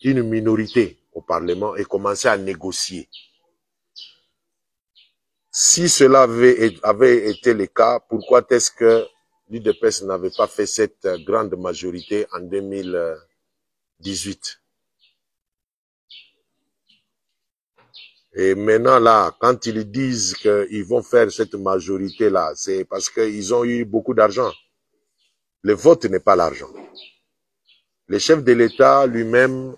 A: une minorité au Parlement et commencer à négocier. Si cela avait été le cas, pourquoi est-ce que l'UDPS n'avait pas fait cette grande majorité en 2018? Et maintenant, là, quand ils disent qu'ils vont faire cette majorité-là, c'est parce qu'ils ont eu beaucoup d'argent. Le vote n'est pas l'argent. Le chef de l'État lui-même,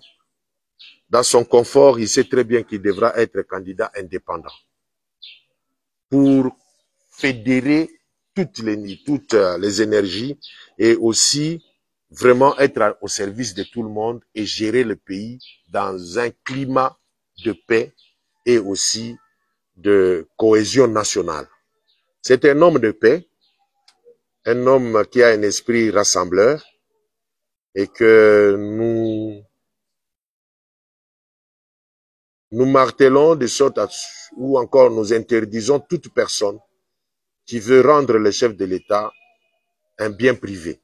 A: dans son confort, il sait très bien qu'il devra être candidat indépendant pour fédérer toutes les énergies et aussi vraiment être au service de tout le monde et gérer le pays dans un climat de paix et aussi de cohésion nationale. C'est un homme de paix, un homme qui a un esprit rassembleur et que nous nous martelons de sorte à, ou encore nous interdisons toute personne qui veut rendre le chef de l'État un bien privé.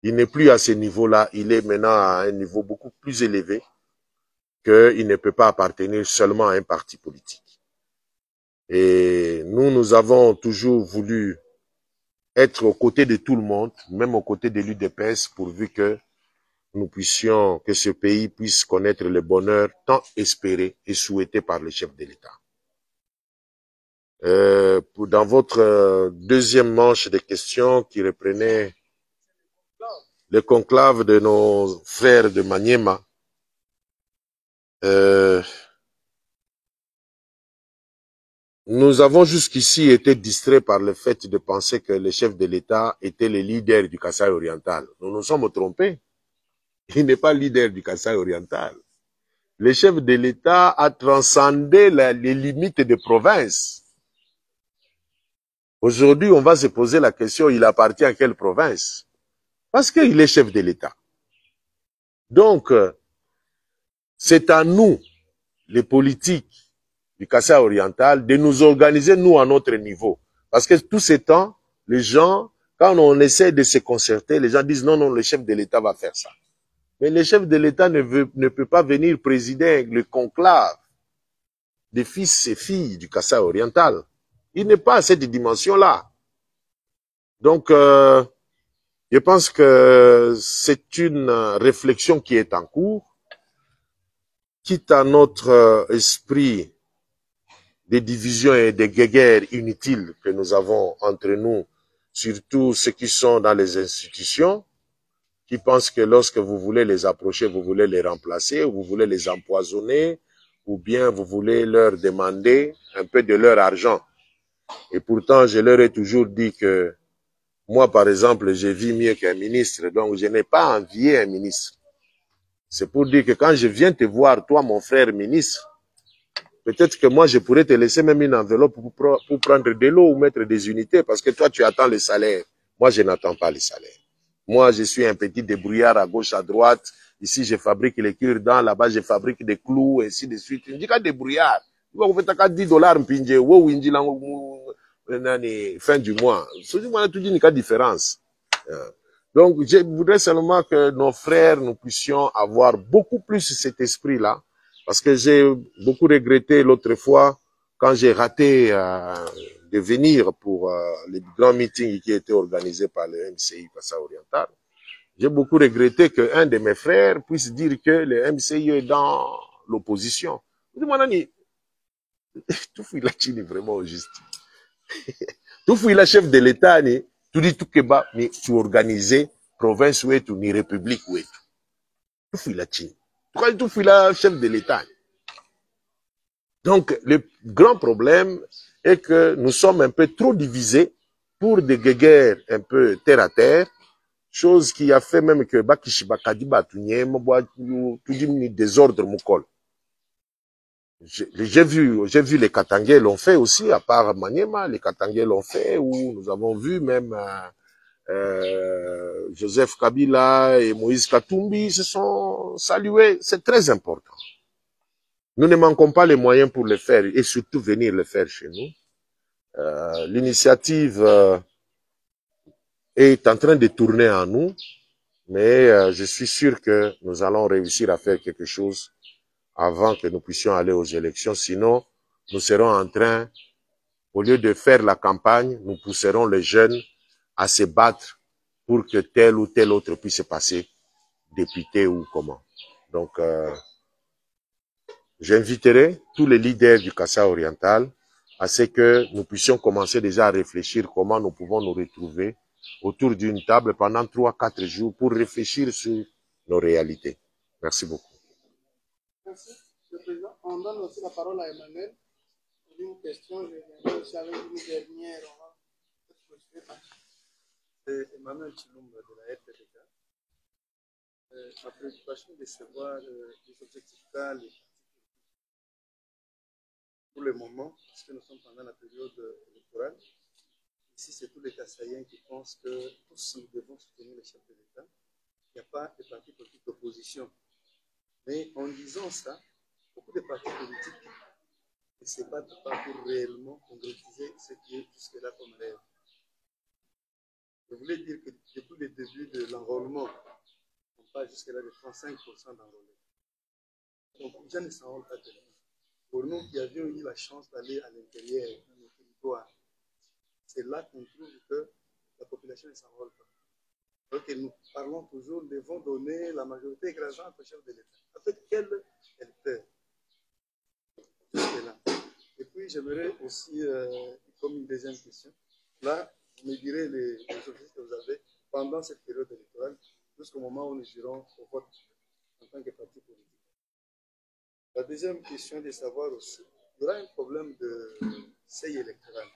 A: Il n'est plus à ce niveau-là, il est maintenant à un niveau beaucoup plus élevé qu'il ne peut pas appartenir seulement à un parti politique. Et nous avons toujours voulu être aux côtés de tout le monde, même aux côtés de l'UDPS, pourvu que nous puissions, que ce pays puisse connaître le bonheur tant espéré et souhaité par le chef de l'État. Dans votre deuxième manche de questions qui reprenait le conclave de nos frères de Maniema, nous avons jusqu'ici été distraits par le fait de penser que le chef de l'État était le leader du Kasaï oriental. Nous nous sommes trompés. Il n'est pas leader du Kasaï oriental. Le chef de l'État a transcendé les limites des provinces. Aujourd'hui, on va se poser la question, il appartient à quelle province? Parce qu'il est chef de l'État. Donc, c'est à nous, les politiques du Kasaï oriental, de nous organiser, nous, à notre niveau. Parce que tous ces temps, les gens, quand on essaie de se concerter, les gens disent non, non, le chef de l'État va faire ça. Mais le chef de l'État ne peut pas venir présider le conclave des fils et filles du Kasaï oriental. Il n'est pas à cette dimension-là. Donc, je pense que c'est une réflexion qui est en cours, quitte à notre esprit des divisions et des guéguerres inutiles que nous avons entre nous, surtout ceux qui sont dans les institutions, qui pensent que lorsque vous voulez les approcher, vous voulez les remplacer, ou vous voulez les empoisonner, ou bien vous voulez leur demander un peu de leur argent. Et pourtant, je leur ai toujours dit que moi, par exemple, je vis mieux qu'un ministre, donc je n'ai pas envié un ministre. C'est pour dire que quand je viens te voir, toi, mon frère ministre, peut-être que moi, je pourrais te laisser même une enveloppe pour prendre de l'eau ou mettre des unités, parce que toi, tu attends le salaire. Moi, je n'attends pas le salaire. Moi, je suis un petit débrouillard à gauche, à droite. Ici, je fabrique les cure-dents. Là-bas, je fabrique des clous, ainsi de suite. Je dis qu'un débrouillard. Vous faites qu'à $10, fin du mois. C'est une différence. Donc, je voudrais seulement que nos frères, nous puissions avoir beaucoup plus cet esprit-là. Parce que j'ai beaucoup regretté l'autre fois quand j'ai raté de venir pour les grands meetings qui étaient organisés par le MCI Kasaï oriental. J'ai beaucoup regretté qu'un de mes frères puisse dire que le MCI est dans l'opposition. Je dis, tout fouille la Chine vraiment au juste. Tout fouille la chef de l'État, tout dit tout que bas, mais tu organisais province ou est ni république ou est. Tout fouille la Chine. Tout fouille la chef de l'État. Donc, le grand problème est que nous sommes un peu trop divisés pour des guéguerres un peu terre à terre, chose qui a fait même que Bakishibakadiba tout dit désordre Moukol. J'ai vu les Katangais l'ont fait aussi, à part Maniema, les Katangais l'ont fait, où nous avons vu même Joseph Kabila et Moïse Katumbi se sont salués. C'est très important. Nous ne manquons pas les moyens pour le faire et surtout venir le faire chez nous. L'initiative est en train de tourner en nous, mais je suis sûr que nous allons réussir à faire quelque chose avant que nous puissions aller aux élections. Sinon, nous serons en train, au lieu de faire la campagne, nous pousserons les jeunes à se battre pour que tel ou tel autre puisse passer député ou comment. Donc, j'inviterai tous les leaders du Kasaï oriental à ce que nous puissions commencer déjà à réfléchir comment nous pouvons nous retrouver autour d'une table pendant 3-4 jours pour réfléchir sur nos réalités. Merci beaucoup.
B: Merci, Monsieur le Président. On donne aussi la parole à Emmanuel pour une question. Je viendrai aussi avec une dernière. On va continuer par
C: Emmanuel Chilumba de la RTDK. Ma préoccupation est de savoir les objectifs cadres pour le moment, parce que nous sommes pendant la période électorale. Ici, c'est tous les Kassaïens qui pensent que tous nous devons soutenir le chef de l'État. Il n'y a pas de parti politique d'opposition. Mais en disant ça,
E: beaucoup de partis politiques ne se battent pas pour réellement concrétiser ce qui est jusque-là comme rêve. Je voulais dire que depuis le début de l'enrôlement, on parle jusque-là de 35% d'enrôlés. Donc, les gens ne s'en rendent pas tellement. Pour nous qui avions eu la chance d'aller à l'intérieur de nos territoires, c'est là qu'on trouve que la population ne s'enrôle pas. Alors que nous parlons toujours, nous devons donner la majorité écrasante au chef de l'État. Avec quelle elle peur jusque-là. Et puis, j'aimerais aussi, comme une deuxième question, là, vous me direz les objectifs que vous avez pendant cette période électorale, jusqu'au moment où nous irons au vote en tant que parti politique. La deuxième question est de savoir aussi, il y aura un problème de seuil électoral.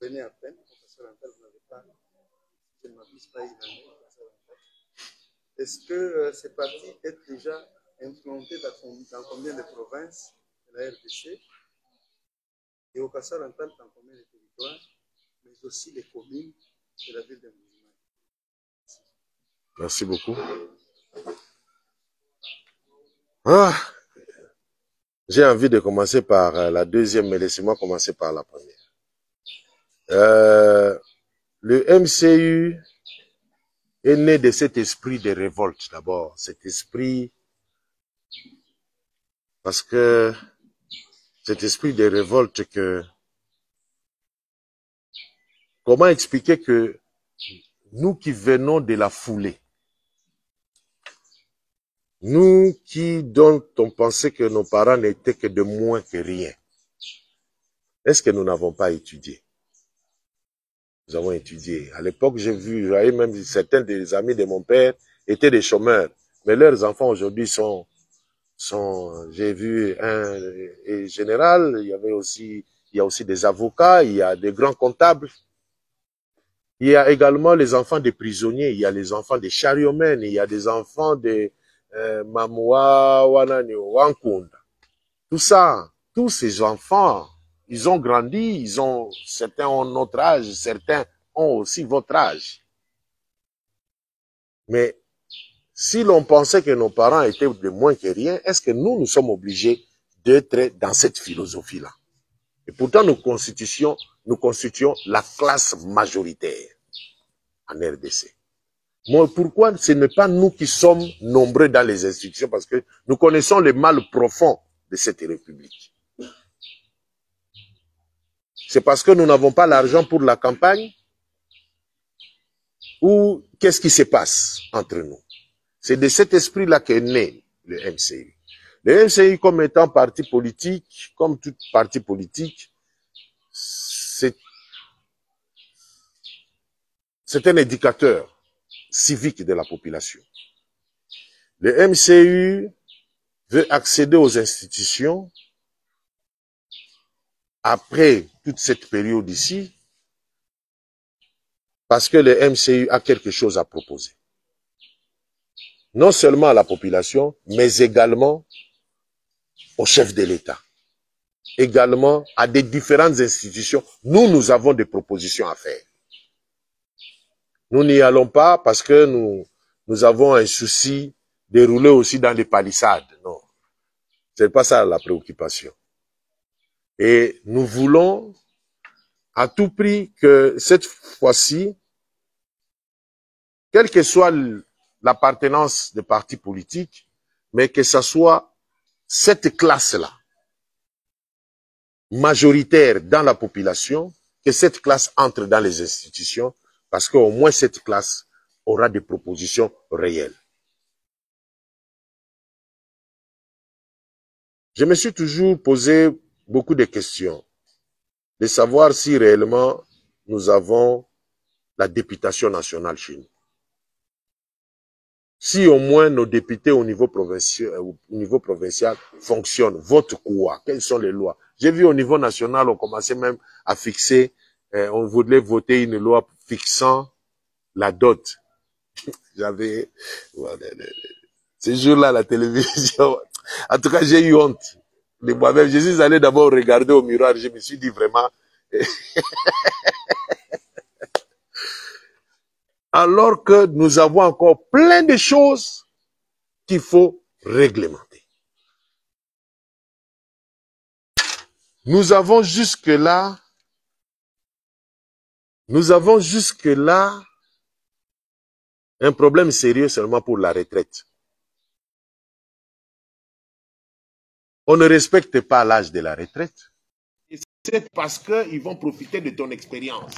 E: Vous venez à peine, professeur Antal, vous n'avez pas, je ne m'abuse pas, il en est, professeur Antal. Est-ce que ce parti est déjà implanté dans combien de provinces de la RDC et au Kassar Antal dans combien de territoires, mais aussi les communes de la ville de Mouimane?
A: Merci beaucoup. Ah, j'ai envie de commencer par la deuxième, mais laissez-moi commencer par la première. Le MCU est né de cet esprit de révolte d'abord, cet esprit, parce que cet esprit de révolte que, comment expliquer que nous qui venons de la foulée, nous dont on pensait que nos parents n'étaient que de moins que rien, est-ce que nous n'avons pas étudié? Nous avons étudié. À l'époque, j'avais même certains des amis de mon père étaient des chômeurs, mais leurs enfants aujourd'hui j'ai vu un général, il y a aussi des avocats, il y a des grands comptables. Il y a également les enfants des prisonniers, il y a les enfants des chariots-mènes, il y a des enfants des Mamoua, Wanani, Wankunda. Tout ça, tous ces enfants, ils ont grandi, certains ont notre âge, certains ont aussi votre âge. Mais si l'on pensait que nos parents étaient de moins que rien, est-ce que nous sommes obligés d'être dans cette philosophie-là? Et pourtant, nous constituions la classe majoritaire en RDC. Moi, pourquoi ce n'est pas nous qui sommes nombreux dans les institutions? Parce que nous connaissons le mal profond de cette république. C'est parce que nous n'avons pas l'argent pour la campagne? Ou qu'est-ce qui se passe entre nous? C'est de cet esprit-là qu'est né le MCU. Le MCU, comme étant parti politique, comme tout parti politique, c'est un indicateur civique de la population. Le MCU veut accéder aux institutions après toute cette période ici, parce que le MCU a quelque chose à proposer. Non seulement à la population, mais également au chef de l'État. Également à des différentes institutions. Nous avons des propositions à faire. Nous n'y allons pas parce que nous avons un souci de rouler aussi dans des palissades. Non. C'est pas ça la préoccupation. Et nous voulons à tout prix que cette fois-ci, quelle que soit l'appartenance des partis politiques, mais que ce soit cette classe-là, majoritaire dans la population, que cette classe entre dans les institutions, parce qu'au moins cette classe aura des propositions réelles. Je me suis toujours posé beaucoup de questions, de savoir si réellement nous avons la députation nationale chez nous. Si au moins nos députés au niveau provincial fonctionnent, votent quoi? Quelles sont les lois? J'ai vu au niveau national, on commençait même à fixer, on voulait voter une loi fixant la dot. J'avais, ces jours-là, la télévision, en tout cas, j'ai eu honte de moi-même. Je suis allé d'abord regarder au miroir, je me suis dit vraiment, alors que nous avons encore plein de choses qu'il faut réglementer. nous avons jusque-là un problème sérieux seulement pour la retraite. On ne respecte pas l'âge de la retraite. Et c'est parce qu'ils vont profiter de ton expérience.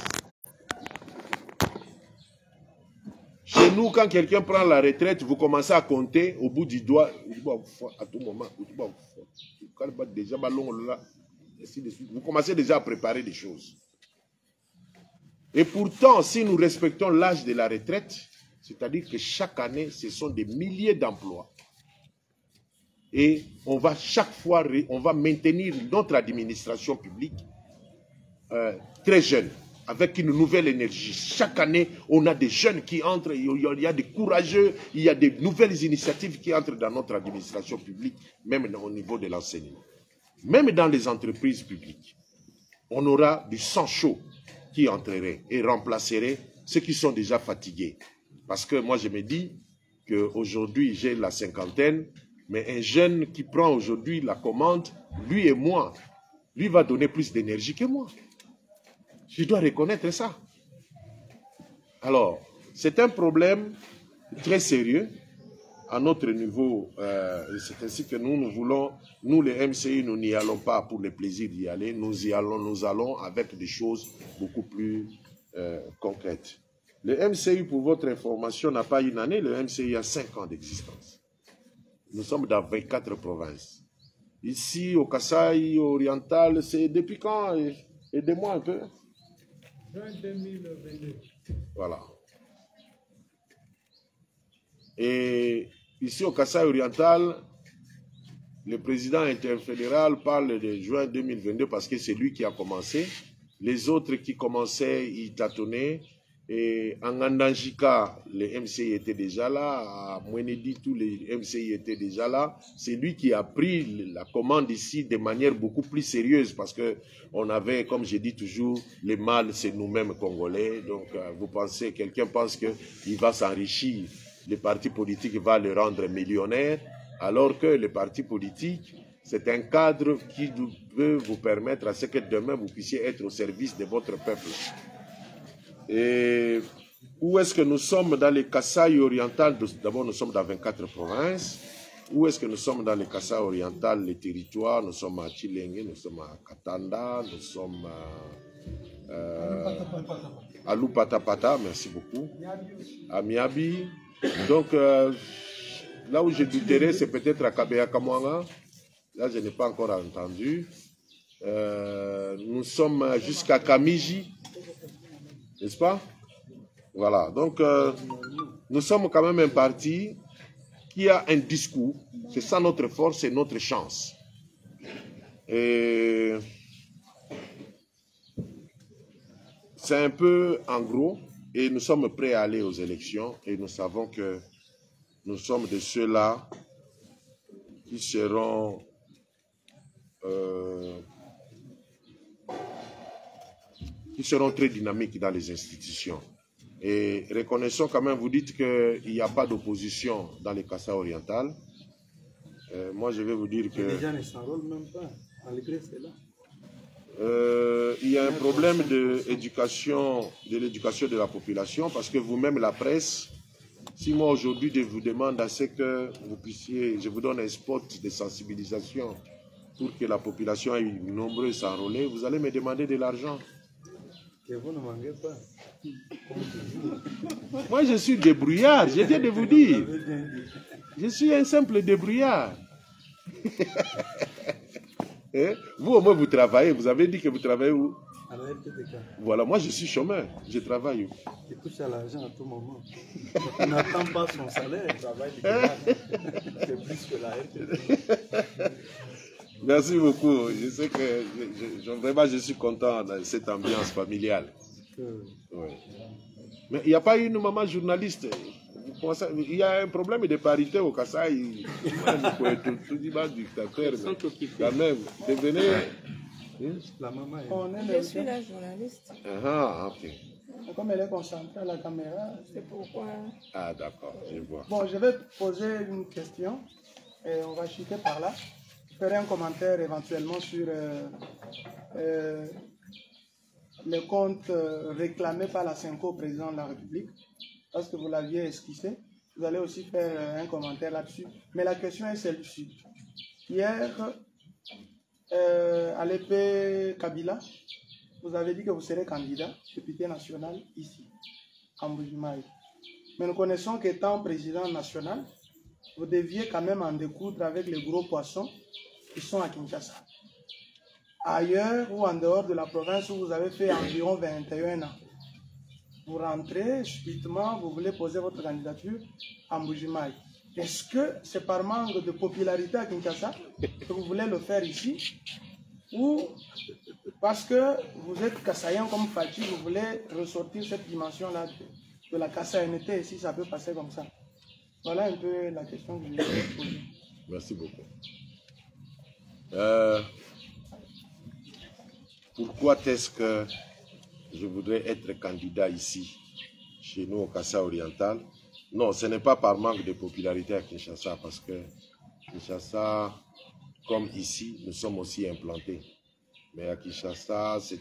A: Chez nous, quand quelqu'un prend la retraite, vous commencez à compter au bout du doigt, à tout moment, vous commencez déjà à préparer des choses. Et pourtant, si nous respectons l'âge de la retraite, c'est-à-dire que chaque année, ce sont des milliers d'emplois. Et on va chaque fois, on va maintenir notre administration publique très jeune, avec une nouvelle énergie. Chaque année, on a des jeunes qui entrent, il y a des courageux, il y a des nouvelles initiatives qui entrent dans notre administration publique, même au niveau de l'enseignement. Même dans les entreprises publiques, on aura du sang chaud qui entrerait et remplacerait ceux qui sont déjà fatigués. Parce que moi, je me dis qu'aujourd'hui, j'ai la cinquantaine, mais un jeune qui prend aujourd'hui la commande, lui et moi, lui va donner plus d'énergie que moi. Je dois reconnaître ça. Alors, c'est un problème très sérieux à notre niveau. C'est ainsi que nous voulons, nous les MCI, nous n'y allons pas pour le plaisir d'y aller. Nous allons avec des choses beaucoup plus concrètes. Le MCI, pour votre information, n'a pas une année. Le MCI a 5 ans d'existence. Nous sommes dans 24 provinces. Ici, au Kasaï oriental, c'est depuis quand? Aidez-moi un peu.
B: Juin 2022.
A: Voilà. Et ici au Kasaï oriental, le président interfédéral parle de juin 2022 parce que c'est lui qui a commencé. Les autres qui commençaient, ils tâtonnaient. Et en Andanjika, les MCI étaient déjà là. À Mwenedi, tous les MCI étaient déjà là. C'est lui qui a pris la commande ici de manière beaucoup plus sérieuse parce que on avait, comme je dis toujours, les mâles, c'est nous-mêmes Congolais. Donc, vous pensez, quelqu'un pense qu'il va s'enrichir, le parti politique va le rendre millionnaire, alors que le parti politique, c'est un cadre qui peut vous permettre à ce que demain vous puissiez être au service de votre peuple. Et où est-ce que nous sommes dans les Kasaï oriental? D'abord, nous sommes dans 24 provinces. Où est-ce que nous sommes dans les Kasaï oriental, les territoires? Nous sommes à Chilenge, nous sommes à Katanda, nous sommes à Lupatapata, merci beaucoup, à Miabi. Donc, là où je douterais, c'est peut-être à Kabeya-Kamwanga. Là, je n'ai pas encore entendu. Nous sommes jusqu'à Kamiji. N'est-ce pas? Voilà. Donc, nous sommes quand même un parti qui a un discours. C'est ça notre force et notre chance. Et c'est un peu en gros. Et nous sommes prêts à aller aux élections. Et nous savons que nous sommes de ceux-là qui seront... qui seront très dynamiques dans les institutions. Et reconnaissons quand même, vous dites qu'il n'y a pas d'opposition dans les Kasaï oriental. Moi, je vais vous dire que...
E: Les gens ne s'enrôlent même pas, malgré cela.
A: Il y a un problème de l'éducation de la population, parce que vous-même, la presse, si moi aujourd'hui je vous demande à ce que vous puissiez, je vous donne un spot de sensibilisation pour que la population ait nombreux s'enrôler, vous allez me demander de l'argent.
E: Que vous ne manquez pas.
A: Moi, je suis débrouillard, je viens de vous dire. Je suis un simple débrouillard. Vous, au moins, vous travaillez. Vous avez dit que vous travaillez où?
E: À la RTTK.
A: Voilà, moi, je suis chômeur. Je travaille où?
E: Il touche à l'argent à tout moment. On n'attend pas son salaire. Il travaille c'est plus que la RTTK.
A: Merci beaucoup. Je sais que vraiment, je suis content de cette ambiance familiale. Ouais. Mais il n'y a pas une maman journaliste. Il y a un problème de parité au Kasaï. Tout dit mal dictateur, mais quand même, devenez...
E: La maman est...
F: Je suis la journaliste.
A: Ah, ok.
B: Comme elle est concentrée à la caméra,
F: C'est pourquoi...
A: Ah, d'accord, je vois.
B: bon, je vais poser une question et on va chuter par là. ferai un commentaire éventuellement sur les comptes réclamés par la Senco au président de la République, parce que vous l'aviez esquissé. Vous allez aussi faire un commentaire là-dessus. Mais la question est celle-ci. Hier, à l'épée Kabila, vous avez dit que vous serez candidat, député national ici, en Mbuji-Mayi. Mais nous connaissons qu'étant président national, vous deviez quand même en découdre avec les gros poissons qui sont à Kinshasa. Ailleurs ou en dehors de la province où vous avez fait environ 21 ans, vous rentrez subitement, vous voulez poser votre candidature à Mbuji-Mayi. Est-ce que c'est par manque de popularité à Kinshasa que vous voulez le faire ici, ou parce que vous êtes kassaïen comme Fati, vous voulez ressortir cette dimension-là de la kassaïenneté, si ça peut passer comme ça? Voilà un peu la question que je voulais poser.
A: Merci beaucoup. Pourquoi est-ce que je voudrais être candidat ici, chez nous au Kassa oriental? Non, ce n'est pas par manque de popularité à Kinshasa, parce que Kinshasa, comme ici, nous sommes aussi implantés. Mais à Kinshasa, ça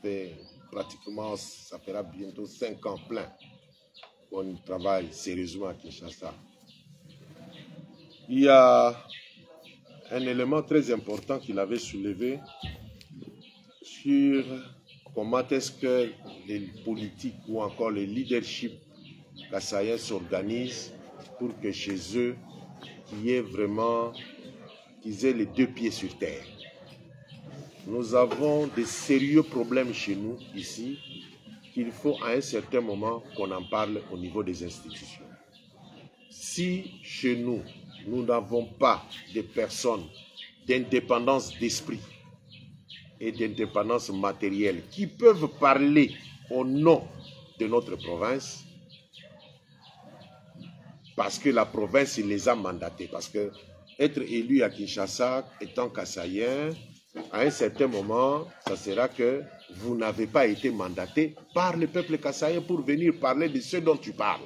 A: fait pratiquement, ça fera bientôt 5 ans plein qu'on travaille sérieusement à Kinshasa. Il y a un élément très important qu'il avait soulevé sur comment est-ce que les politiques ou encore les leaderships kassaïens s'organisent pour que chez eux, qu'ils aient les 2 pieds sur terre. Nous avons des sérieux problèmes chez nous, ici, qu'il faut à un certain moment qu'on en parle au niveau des institutions. Si chez nous, nous n'avons pas de personnes d'indépendance d'esprit et d'indépendance matérielle qui peuvent parler au nom de notre province, parce que la province les a mandatés, parce que être élu à Kinshasa étant kassaïen, à un certain moment, ça sera que vous n'avez pas été mandaté par le peuple kassaïen pour venir parler de ce dont tu parles.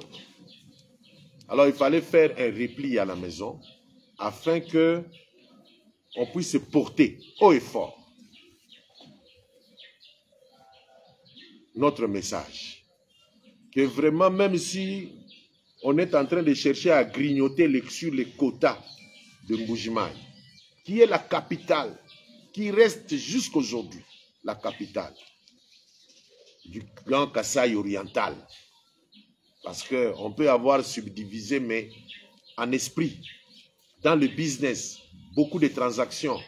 A: Alors il fallait faire un repli à la maison afin que on puisse se porter haut et fort notre message. Que vraiment, même si on est en train de chercher à grignoter sur les quotas de Mbuji-Mayi, qui est la capitale, qui reste jusqu'aujourd'hui la capitale du Grand Kasaï oriental. Parce qu'on peut avoir subdivisé, mais en esprit, dans le business, beaucoup de transactions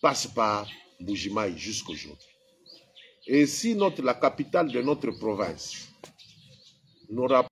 A: passent par Mbuji-Mayi jusqu'aujourd'hui. Et si la capitale de notre province n'aura